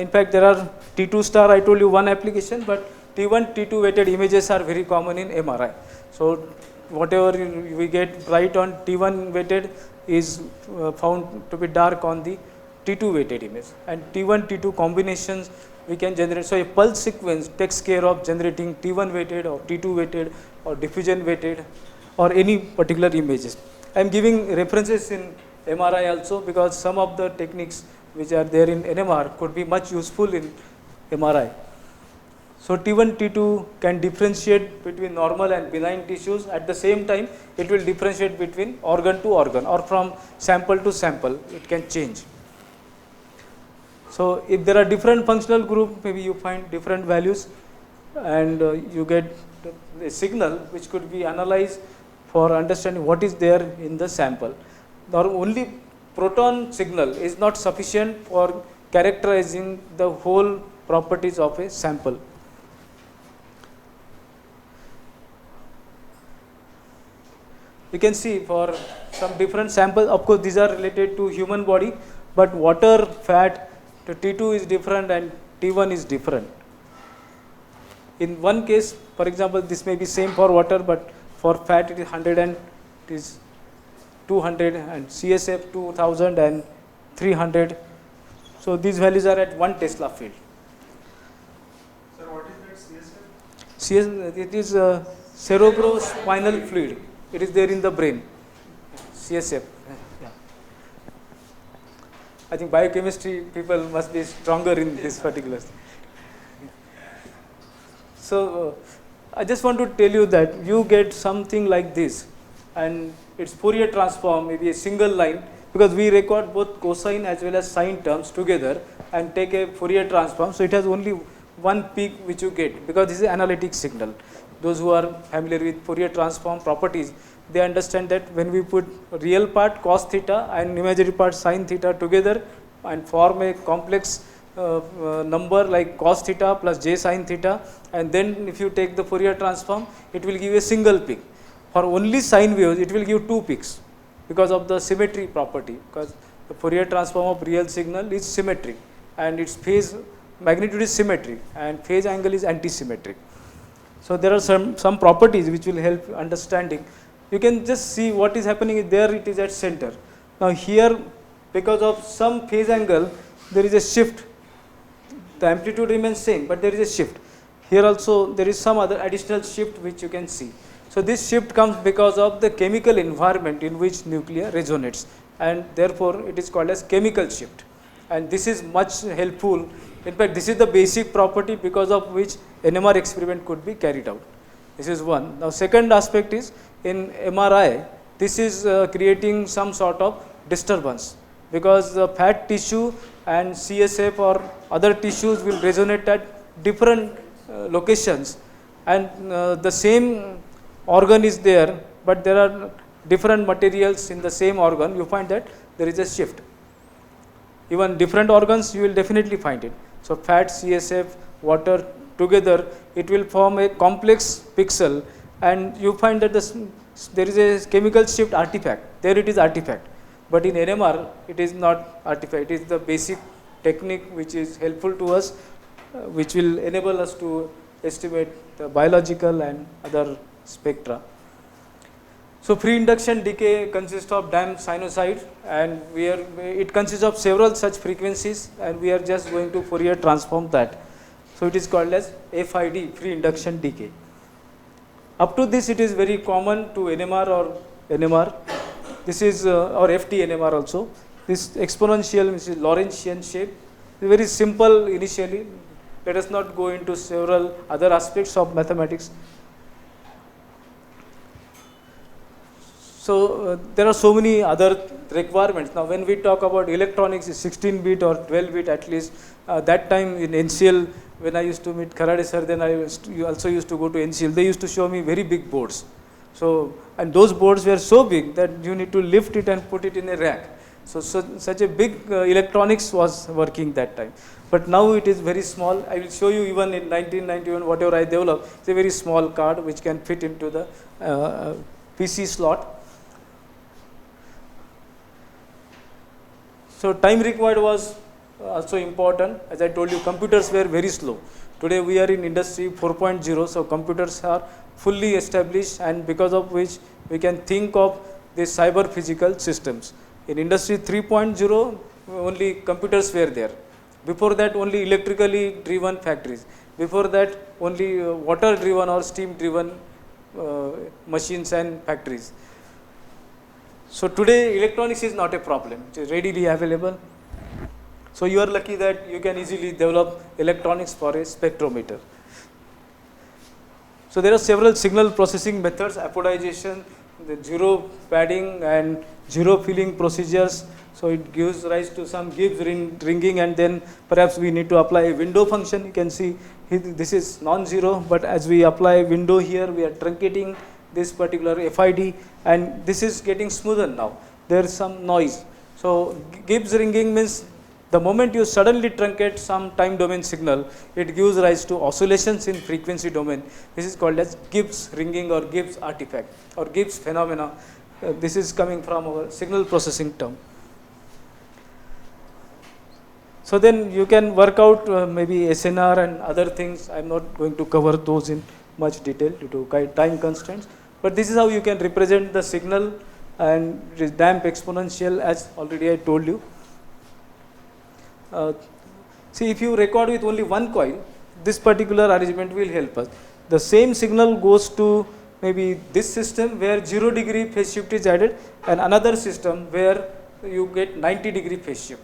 in fact there are T2 star, I told you one application, but T1, T2 weighted images are very common in MRI. So whatever we get bright on T1 weighted is found to be dark on the T2 weighted image, and T1, T2 combinations we can generate. So a pulse sequence takes care of generating T1 weighted or T2 weighted or diffusion weighted or any particular images. I am giving references in MRI also, because some of the techniques which are there in NMR could be much useful in MRI. So T1, T2 can differentiate between normal and benign tissues. At the same time, it will differentiate between organ to organ or from sample to sample. It can change. So if there are different functional group, maybe you find different values, and you get a signal which could be analyzed for understanding what is there in the sample. Now only proton signal is not sufficient for characterizing the whole properties of a sample. You can see for some different samples, of course these are related to human body, but water, fat, to T2 is different and T1 is different. In one case, for example, this may be same for water, but for fat it is 100 and it is 200, and CSF 2000 and 300. So these values are at 1 Tesla field. Sir, what is that CSF? It is cerebrospinal fluid. It is there in the brain. CSF. Yeah. I think biochemistry people must be stronger in this particular. So I just want to tell you that you get something like this, and its Fourier transform may be a single line, because we record both cosine as well as sine terms together and take a Fourier transform. So it has only one peak which you get, because this is analytic signal. Those who are familiar with Fourier transform properties, they understand that when we put real part cos theta and imaginary part sin theta together and form a complex number like cos theta plus j sin theta, and then if you take the Fourier transform, it will give a single peak. For only sine waves, it will give two peaks because of the symmetry property, because the Fourier transform of real signal is symmetric and its phase magnitude is symmetric and phase angle is anti-symmetric. So there are some properties which will help understanding. You can just see what is happening there, it is at center. Now here, because of some phase angle, there is a shift. The amplitude remains same, but there is a shift. Here also there is some other additional shift which you can see. So this shift comes because of the chemical environment in which nuclear resonates, and therefore it is called as chemical shift. And this is much helpful. In fact, this is the basic property because of which NMR experiment could be carried out. This is one. Now second aspect is in MRI, this is creating some sort of disturbance, because the fat tissue and CSF or other tissues will resonate at different locations, and the same organ is there, but there are different materials in the same organ. You find that there is a shift. Even different organs, you will definitely find it. So fat, CSF, water together, it will form a complex pixel, and you find that there is a chemical shift artifact. There it is artifact. But in NMR, it is not artifact. It is the basic technique which is helpful to us, which will enable us to estimate the biological and other spectra. So free induction decay consists of damped sinusoid, and it consists of several such frequencies, and we are just going to Fourier transform that. So it is called as FID, free induction decay. Up to this, it is very common to NMR or NMR. This is or FT NMR also. This exponential, which is Lorentzian shape, is very simple initially. Let us not go into several other aspects of mathematics. So there are so many other requirements. Now when we talk about electronics, 16-bit or 12-bit at least, that time in NCL, when I used to meet Kharade sir, then I also used to go to NCL. They used to show me very big boards. So, and those boards were so big that you need to lift it and put it in a rack. So such a big electronics was working that time. But now it is very small. I will show you even in 1991, whatever I developed, it's a very small card which can fit into the PC slot. So time required was also important. As I told you, computers were very slow. Today we are in industry 4.0, so computers are fully established, and because of which we can think of these cyber physical systems. In industry 3.0, only computers were there. Before that, only electrically driven factories. Before that, only water driven or steam driven machines and factories. So today electronics is not a problem, it is readily available. So you are lucky that you can easily develop electronics for a spectrometer. So there are several signal processing methods, apodization, the zero padding and zero filling procedures. So it gives rise to some Gibbs ringing, and then perhaps we need to apply a window function. You can see this is non-zero, but as we apply a window here, we are truncating this particular FID, and this is getting smoother now. There is some noise. So Gibbs ringing means the moment you suddenly truncate some time domain signal, it gives rise to oscillations in frequency domain. This is called as Gibbs ringing or Gibbs artifact or Gibbs phenomena. This is coming from our signal processing term. So then you can work out maybe SNR and other things. I am not going to cover those in much detail due to time constraints. But this is how you can represent the signal, and it is damp exponential, as already I told you. See, if you record with only one coil, this particular arrangement will help us. The same signal goes to maybe this system where 0 degree phase shift is added, and another system where you get 90 degree phase shift.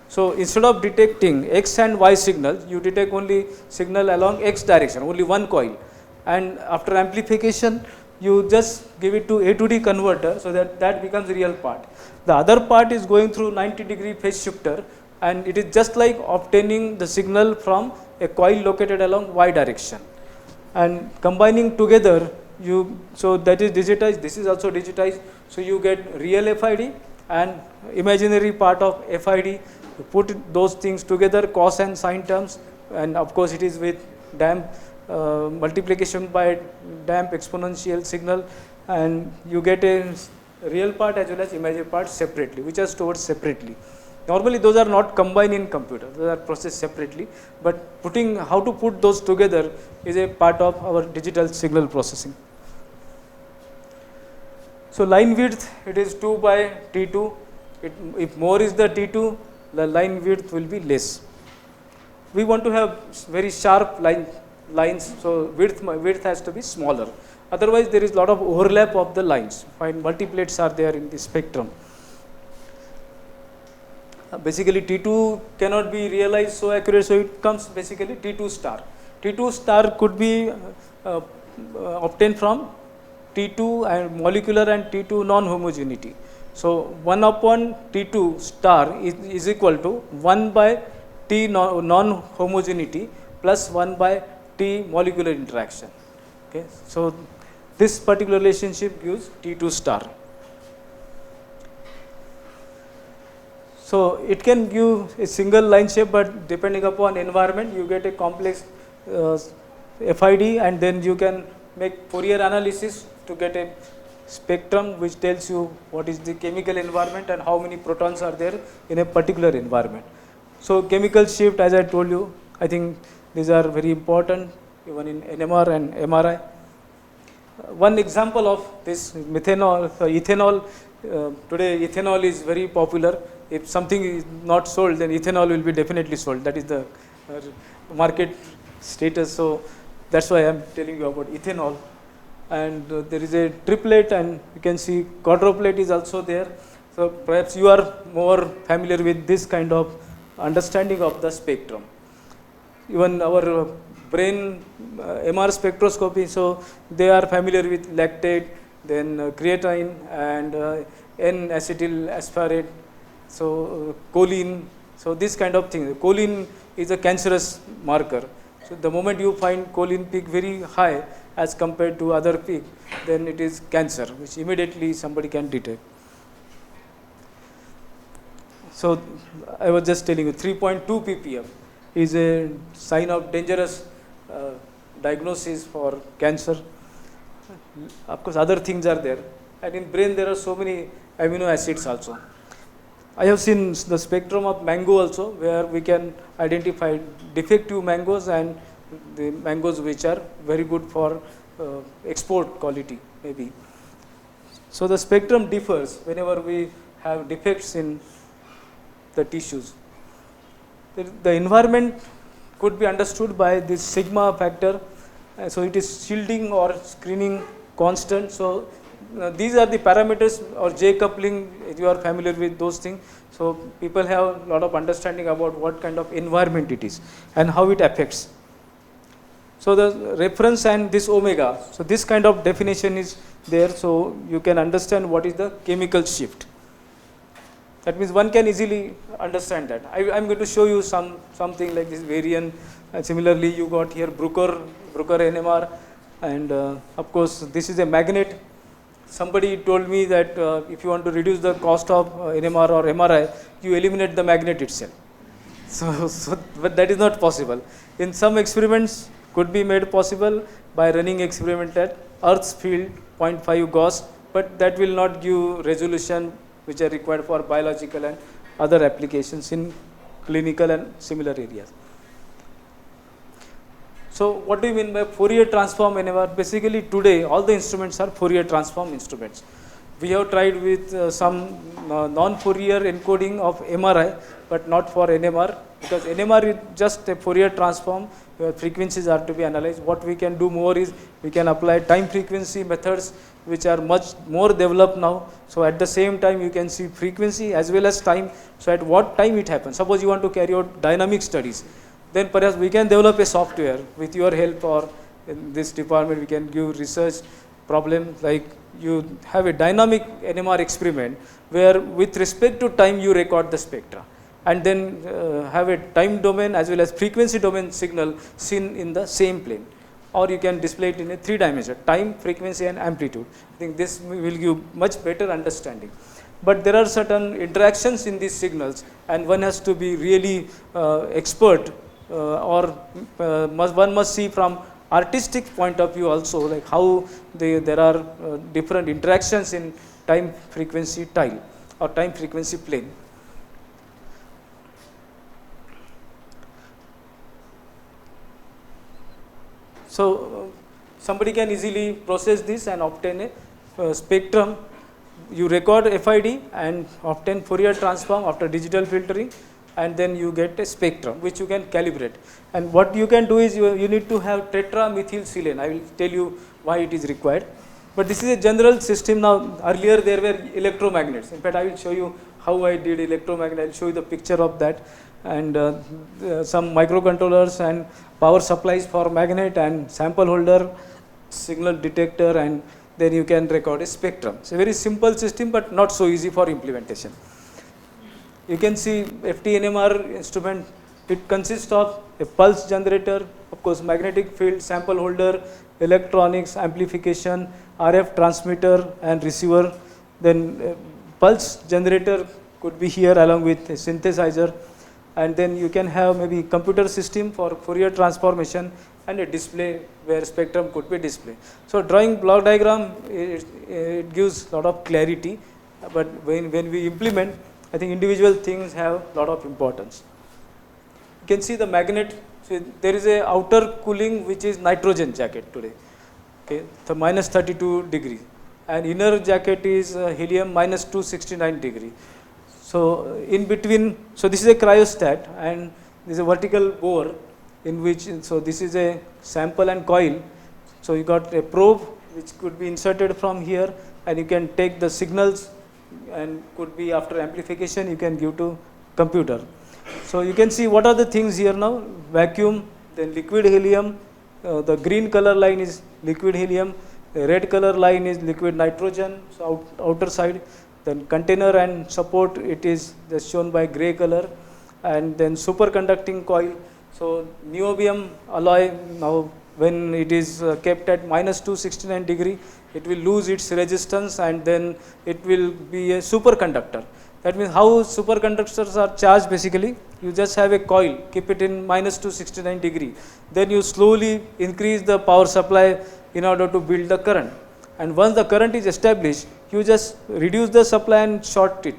So instead of detecting X and Y signals, you detect only signal along X direction, only one coil. And after amplification, you just give it to A to D converter, so that becomes real part. The other part is going through 90 degree phase shifter, and it is just like obtaining the signal from a coil located along y direction, and combining together so that is digitized, this is also digitized, so you get real FID and imaginary part of FID. You put those things together, cos and sine terms, and of course it is with damp multiplication by damp exponential signal, and you get a real part as well as imaginary part separately, which are stored separately. Normally those are not combined in computer, those are processed separately, but how to put those together is a part of our digital signal processing. So line width, it is 2 by T2. If more is the T2, the line width will be less. We want to have very sharp lines, so width has to be smaller. Otherwise, there is a lot of overlap of the lines. Fine multiplates are there in the spectrum. Basically, T2 cannot be realized so accurate, so it comes basically T2 star. T2 star could be obtained from T2 and molecular and T2 non-homogeneity. So 1 upon T2 star is equal to 1 by T non-homogeneity plus 1 by T molecular interaction. Okay, so this particular relationship gives T2 star. So it can give a single line shape, but depending upon environment, you get a complex FID, and then you can make Fourier analysis to get a spectrum which tells you what is the chemical environment and how many protons are there in a particular environment. So chemical shift, as I told you, I think these are very important even in NMR and MRI. One example of this ethanol. Today ethanol is very popular. If something is not sold, then ethanol will be definitely sold. That is the market status. So that's why I am telling you about ethanol. And there is a triplet, and you can see quadruplet is also there. So perhaps you are more familiar with this kind of understanding of the spectrum. Even our brain MR spectroscopy, so they are familiar with lactate, then creatine, and N-acetyl aspartate, so choline. So this kind of thing. Choline is a cancerous marker. So the moment you find choline peak very high as compared to other peak, then it is cancer, which immediately somebody can detect. So I was just telling you 3.2 ppm is a sign of dangerous diagnosis for cancer. Of course other things are there, and in brain there are so many amino acids also. I have seen the spectrum of mango also, where we can identify defective mangoes and the mangoes which are very good for export quality maybe. So the spectrum differs whenever we have defects in the tissues. The environment could be understood by this sigma factor. So it is shielding or screening constant. So these are the parameters, or J coupling, you are familiar with those things. So people have a lot of understanding about what kind of environment it is and how it affects. So the reference and this omega, so this kind of definition is there, so you can understand what is the chemical shift. That means one can easily understand that. I am going to show you something like this variant. Similarly, you got here Bruker NMR, and of course this is a magnet. Somebody told me that if you want to reduce the cost of NMR or MRI, you eliminate the magnet itself. But that is not possible. In some experiments could be made possible by running experiment at Earth's field 0.5 Gauss, but that will not give resolution which are required for biological and other applications in clinical and similar areas. So what do you mean by Fourier transform NMR? Basically today all the instruments are Fourier transform instruments. We have tried with some non-Fourier encoding of MRI, but not for NMR, because NMR is just a Fourier transform where frequencies are to be analyzed. What we can do more is we can apply time frequency methods which are much more developed now. So at the same time you can see frequency as well as time. So at what time it happens. Suppose you want to carry out dynamic studies, then perhaps we can develop a software with your help, or in this department we can give research problem, like you have a dynamic NMR experiment where with respect to time you record the spectra. and then have a time domain as well as frequency domain signal seen in the same plane, or you can display it in a 3 dimension, time, frequency and amplitude. I think this will give much better understanding. But there are certain interactions in these signals, and one has to be really expert, or one must see from artistic point of view also, like how there are different interactions in time frequency tile or time frequency plane. So somebody can easily process this and obtain a spectrum. You record FID and obtain Fourier transform after digital filtering, and then you get a spectrum which you can calibrate. And what you can do is you need to have tetramethylsilane. I will tell you why it is required. But this is a general system now. Earlier there were electromagnets. In fact, I will show you how I did electromagnet. I will show you the picture of that, and some microcontrollers and power supplies for magnet and sample holder, signal detector, and then you can record a spectrum. It's a very simple system, but not so easy for implementation. You can see FTNMR instrument. It consists of a pulse generator, of course magnetic field, sample holder, electronics, amplification, RF transmitter and receiver. Then pulse generator could be here along with a synthesizer, and then you can have maybe computer system for Fourier transformation and a display where spectrum could be displayed. So drawing block diagram, it gives a lot of clarity, but when we implement, I think individual things have a lot of importance. You can see the magnet. So there is a outer cooling which is nitrogen jacket today, okay, the minus 32 degree, and inner jacket is helium minus 269 degree. So in between, so this is a cryostat, and this is a vertical bore in which, so this is a sample and coil. So you got a probe which could be inserted from here, and you can take the signals, and could be after amplification you can give to computer. So you can see what are the things here now: vacuum, then liquid helium, the green color line is liquid helium, the red color line is liquid nitrogen, so outer side, then container and support, it is just shown by gray color, and then superconducting coil. So niobium alloy, now when it is kept at minus 269 degree, it will lose its resistance, and then it will be a superconductor. That means how superconductors are charged basically, you just have a coil, keep it in minus 269 degree, then you slowly increase the power supply in order to build the current. And once the current is established, you just reduce the supply and short it.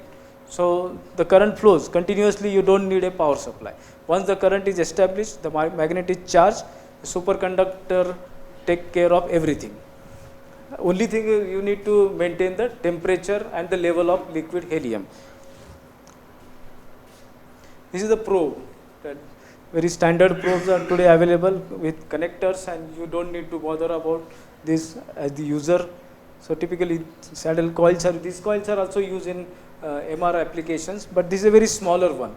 So the current flows continuously, you don't need a power supply. Once the current is established, the magnet is charged, the superconductor take care of everything. Only thing you need to maintain the temperature and the level of liquid helium. This is the probe. That very standard probes are today available with connectors, and you don't need to bother about this as the user. So typically saddle coils are, these coils are also used in MR applications, but this is a very smaller one.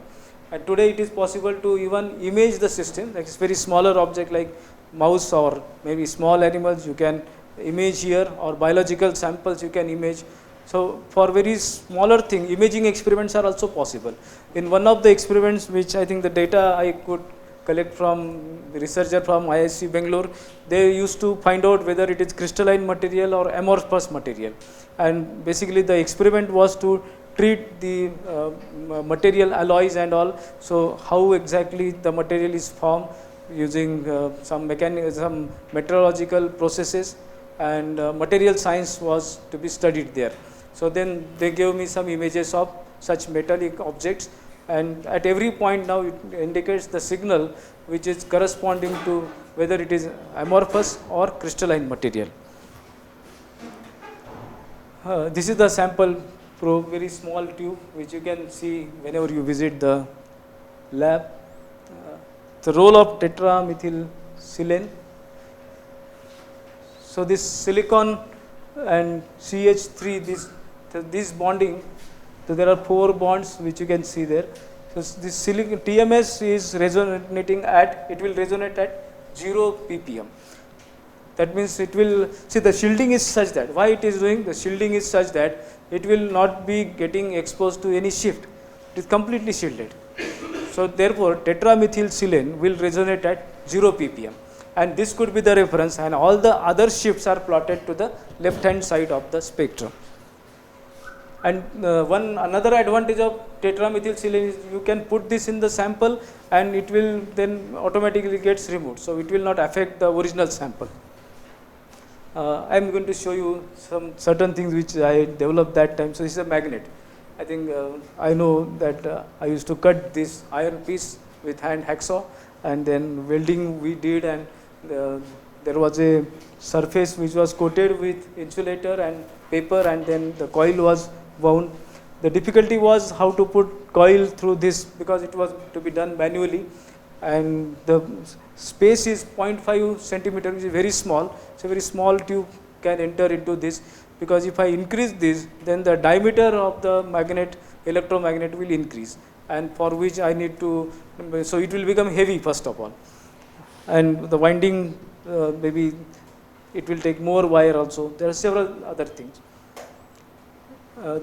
And today it is possible to even image the system, like it's very smaller object like mouse or maybe small animals you can image here, or biological samples you can image. So for very smaller thing, imaging experiments are also possible. In one of the experiments, which I think the data I could collect from the researcher from IISc Bangalore, they used to find out whether it is crystalline material or amorphous material. And basically the experiment was to treat the material alloys and all. So how exactly the material is formed using some meteorological processes, and material science was to be studied there. So then they gave me some images of such metallic objects, and at every point now it indicates the signal which is corresponding to whether it is amorphous or crystalline material. This is the sample probe, very small tube which you can see whenever you visit the lab. The role of tetramethylsilane. So this silicon and CH3, this bonding, so there are 4 bonds which you can see there. So this silicon TMS is resonating at, it will resonate at 0 ppm. That means it will, see the shielding is such that, why it is doing, the shielding is such that it will not be getting exposed to any shift. It is completely shielded. So therefore, tetramethylsilane will resonate at 0 ppm, and this could be the reference, and all the other shifts are plotted to the left hand side of the spectrum. And another advantage of tetramethylsilane is you can put this in the sample and it will then automatically gets removed, so it will not affect the original sample. I am going to show you some certain things which I developed that time. So this is a magnet. I think I know that I used to cut this iron piece with hand hacksaw, and then welding we did, and there was a surface which was coated with insulator and paper, and then the coil was wound. The difficulty was how to put coil through this, because it was to be done manually, and the space is 0.5 centimeter, which is very small. So very small tube can enter into this, because if I increase this, then the diameter of the magnet, electromagnet will increase, and for which I need to, so it will become heavy first of all, and the winding maybe it will take more wire also. There are several other things.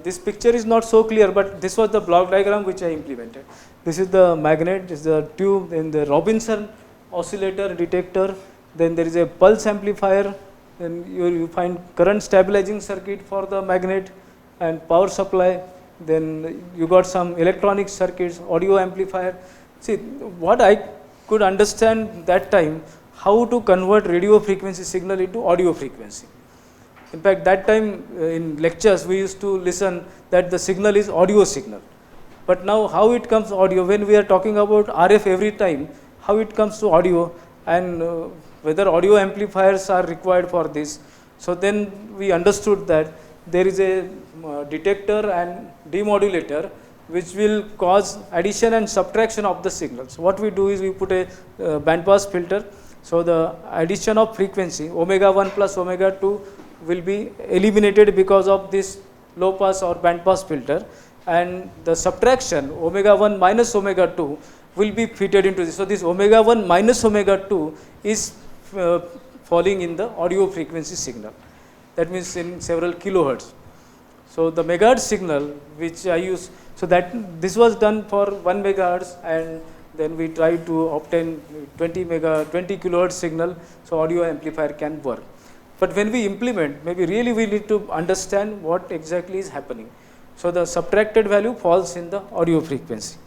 This picture is not so clear, but this was the block diagram which I implemented. This is the magnet, this is the tube, then the Robinson oscillator detector, then there is a pulse amplifier, then you find current stabilizing circuit for the magnet and power supply, then you got some electronic circuits, audio amplifier. See, what I could understand that time, how to convert radio frequency signal into audio frequency. In fact, that time in lectures we used to listen that the signal is audio signal. But now how it comes audio, when we are talking about RF every time, how it comes to audio, and whether audio amplifiers are required for this. So then we understood that there is a detector and demodulator which will cause addition and subtraction of the signals. What we do is we put a band pass filter. So the addition of frequency omega 1 plus omega 2 will be eliminated because of this low pass or band pass filter, and the subtraction omega 1 minus omega 2 will be fitted into this. So this omega 1 minus omega 2 is falling in the audio frequency signal. That means in several kilohertz. So the megahertz signal which I use, so that this was done for 1 megahertz, and then we try to obtain 20 kilohertz signal, so audio amplifier can work. But when we implement, maybe really we need to understand what exactly is happening. So the subtracted value falls in the audio frequency.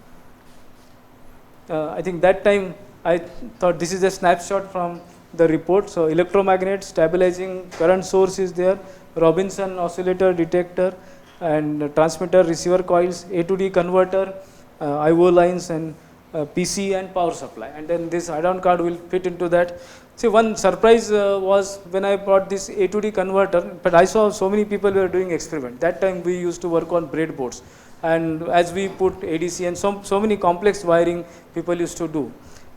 I think that time I thought this is a snapshot from the report. So electromagnet stabilizing current source is there, Robinson oscillator detector, and transmitter receiver coils, A to D converter, IO lines, and PC and power supply. And then this add-on card will fit into that. See, one surprise was when I brought this A to D converter, but I saw so many people were doing experiment. That time we used to work on breadboards, and as we put ADC and so many complex wiring people used to do.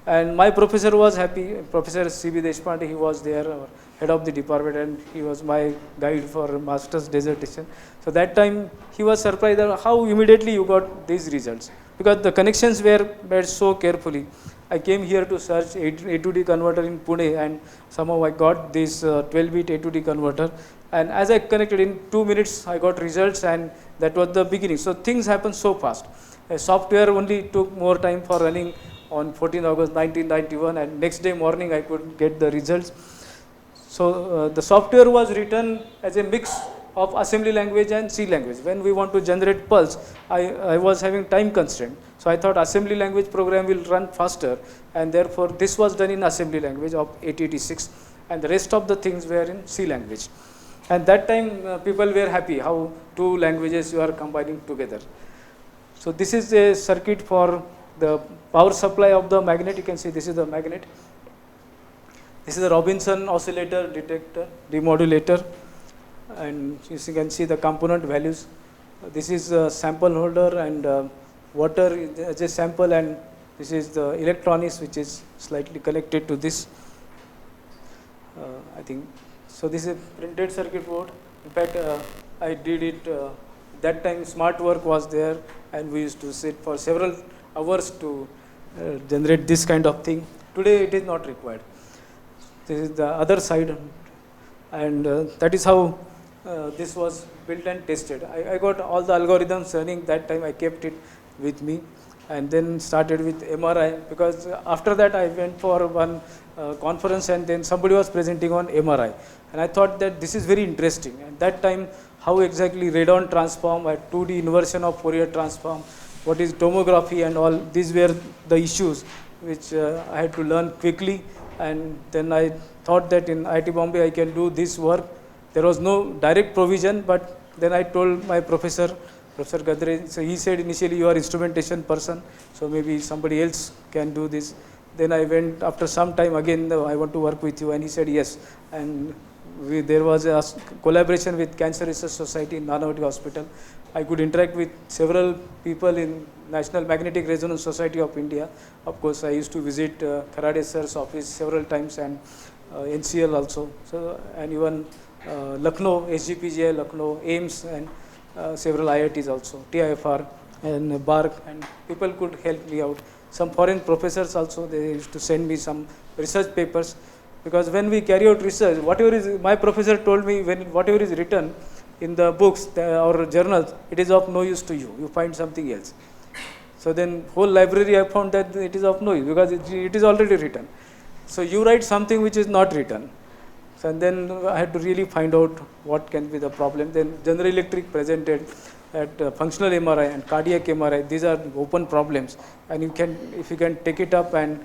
And my professor was happy, Professor C.B. Deshpande, he was there, our head of the department, and he was my guide for master's dissertation. So that time he was surprised at how immediately you got these results, because the connections were made so carefully. I came here to search A to D converter in Pune, and somehow I got this 12-bit A to D converter, and as I connected in 2 minutes I got results, and that was the beginning. So things happen so fast. Software only took more time for running on 14 August 1991, and next day morning I could get the results. So the software was written as a mix of assembly language and C language. When we want to generate pulse, I was having time constraint. So I thought assembly language program will run faster, and therefore this was done in assembly language of 8086, and the rest of the things were in C language. And that time people were happy how two languages you are combining together. So this is a circuit for the power supply of the magnet. You can see this is the magnet. This is the Robinson oscillator detector, demodulator, and you can see the component values. This is a sample holder, and water as a sample, and this is the electronics which is slightly connected to this. I think so. This is a printed circuit board. In fact, I did it that time. Smart work was there, and we used to sit for several hours to generate this kind of thing. Today it is not required. This is the other side, and that is how this was built and tested. I got all the algorithms running that time. I kept it with me. and then started with MRI, because after that I went for one conference and then somebody was presenting on MRI, and I thought that this is very interesting. At that time, how exactly radon transform, a 2D inversion of Fourier transform, what is tomography, and all these were the issues which I had to learn quickly. And then I thought that in IIT Bombay I can do this work. There was no direct provision, but then I told my professor, Professor Gadre, so he said initially you are instrumentation person, so maybe somebody else can do this. Then I went after some time again, I want to work with you, and he said yes. And there was a collaboration with Cancer Research Society in Nanavati Hospital. I could interact with several people in National Magnetic Resonance Society of India. Of course, I used to visit Faraday sir's office several times, and NCL also. So, and even Lucknow, SGPGI, Lucknow, AIMS, and several IITs also, TIFR and BARC, and people could help me out. Some foreign professors also, they used to send me some research papers, because when we carry out research, whatever is, my professor told me, when whatever is written in the books or journals, it is of no use to you, you find something else. So then whole library I found that it is of no use, because it is already written. So you write something which is not written. So and then I had to really find out what can be the problem. Then General Electric presented at functional MRI and cardiac MRI. These are open problems, and you can, if you can take it up and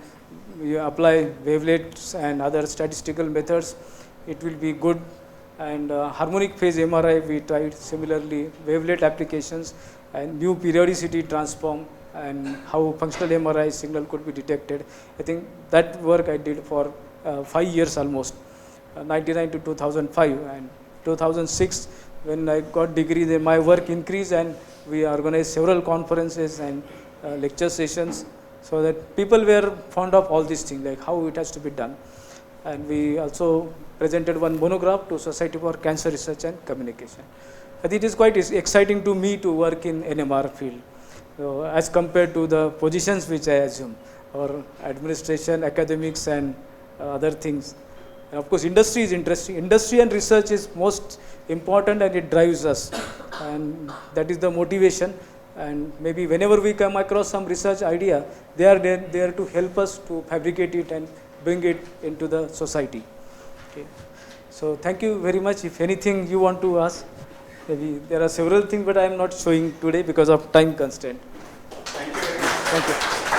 you apply wavelets and other statistical methods, it will be good. And harmonic phase MRI we tried similarly, wavelet applications and new periodicity transform, and how functional MRI signal could be detected. I think that work I did for 5 years almost, 99 to 2005, and 2006 when I got degree, then my work increased, and we organized several conferences and lecture sessions, so that people were fond of all these things, like how it has to be done. And we also presented one monograph to Society for Cancer Research and Communication. I think it is quite exciting to me to work in NMR field, as compared to the positions which I assume, or administration, academics, and other things. And of course, industry is interesting. Industry and research is most important, and it drives us, and that is the motivation. And maybe whenever we come across some research idea, they are there to help us to fabricate it and bring it into the society. Okay. So thank you very much. If anything you want to ask, maybe there are several things, but I am not showing today because of time constraint. Thank you very much. Thank you.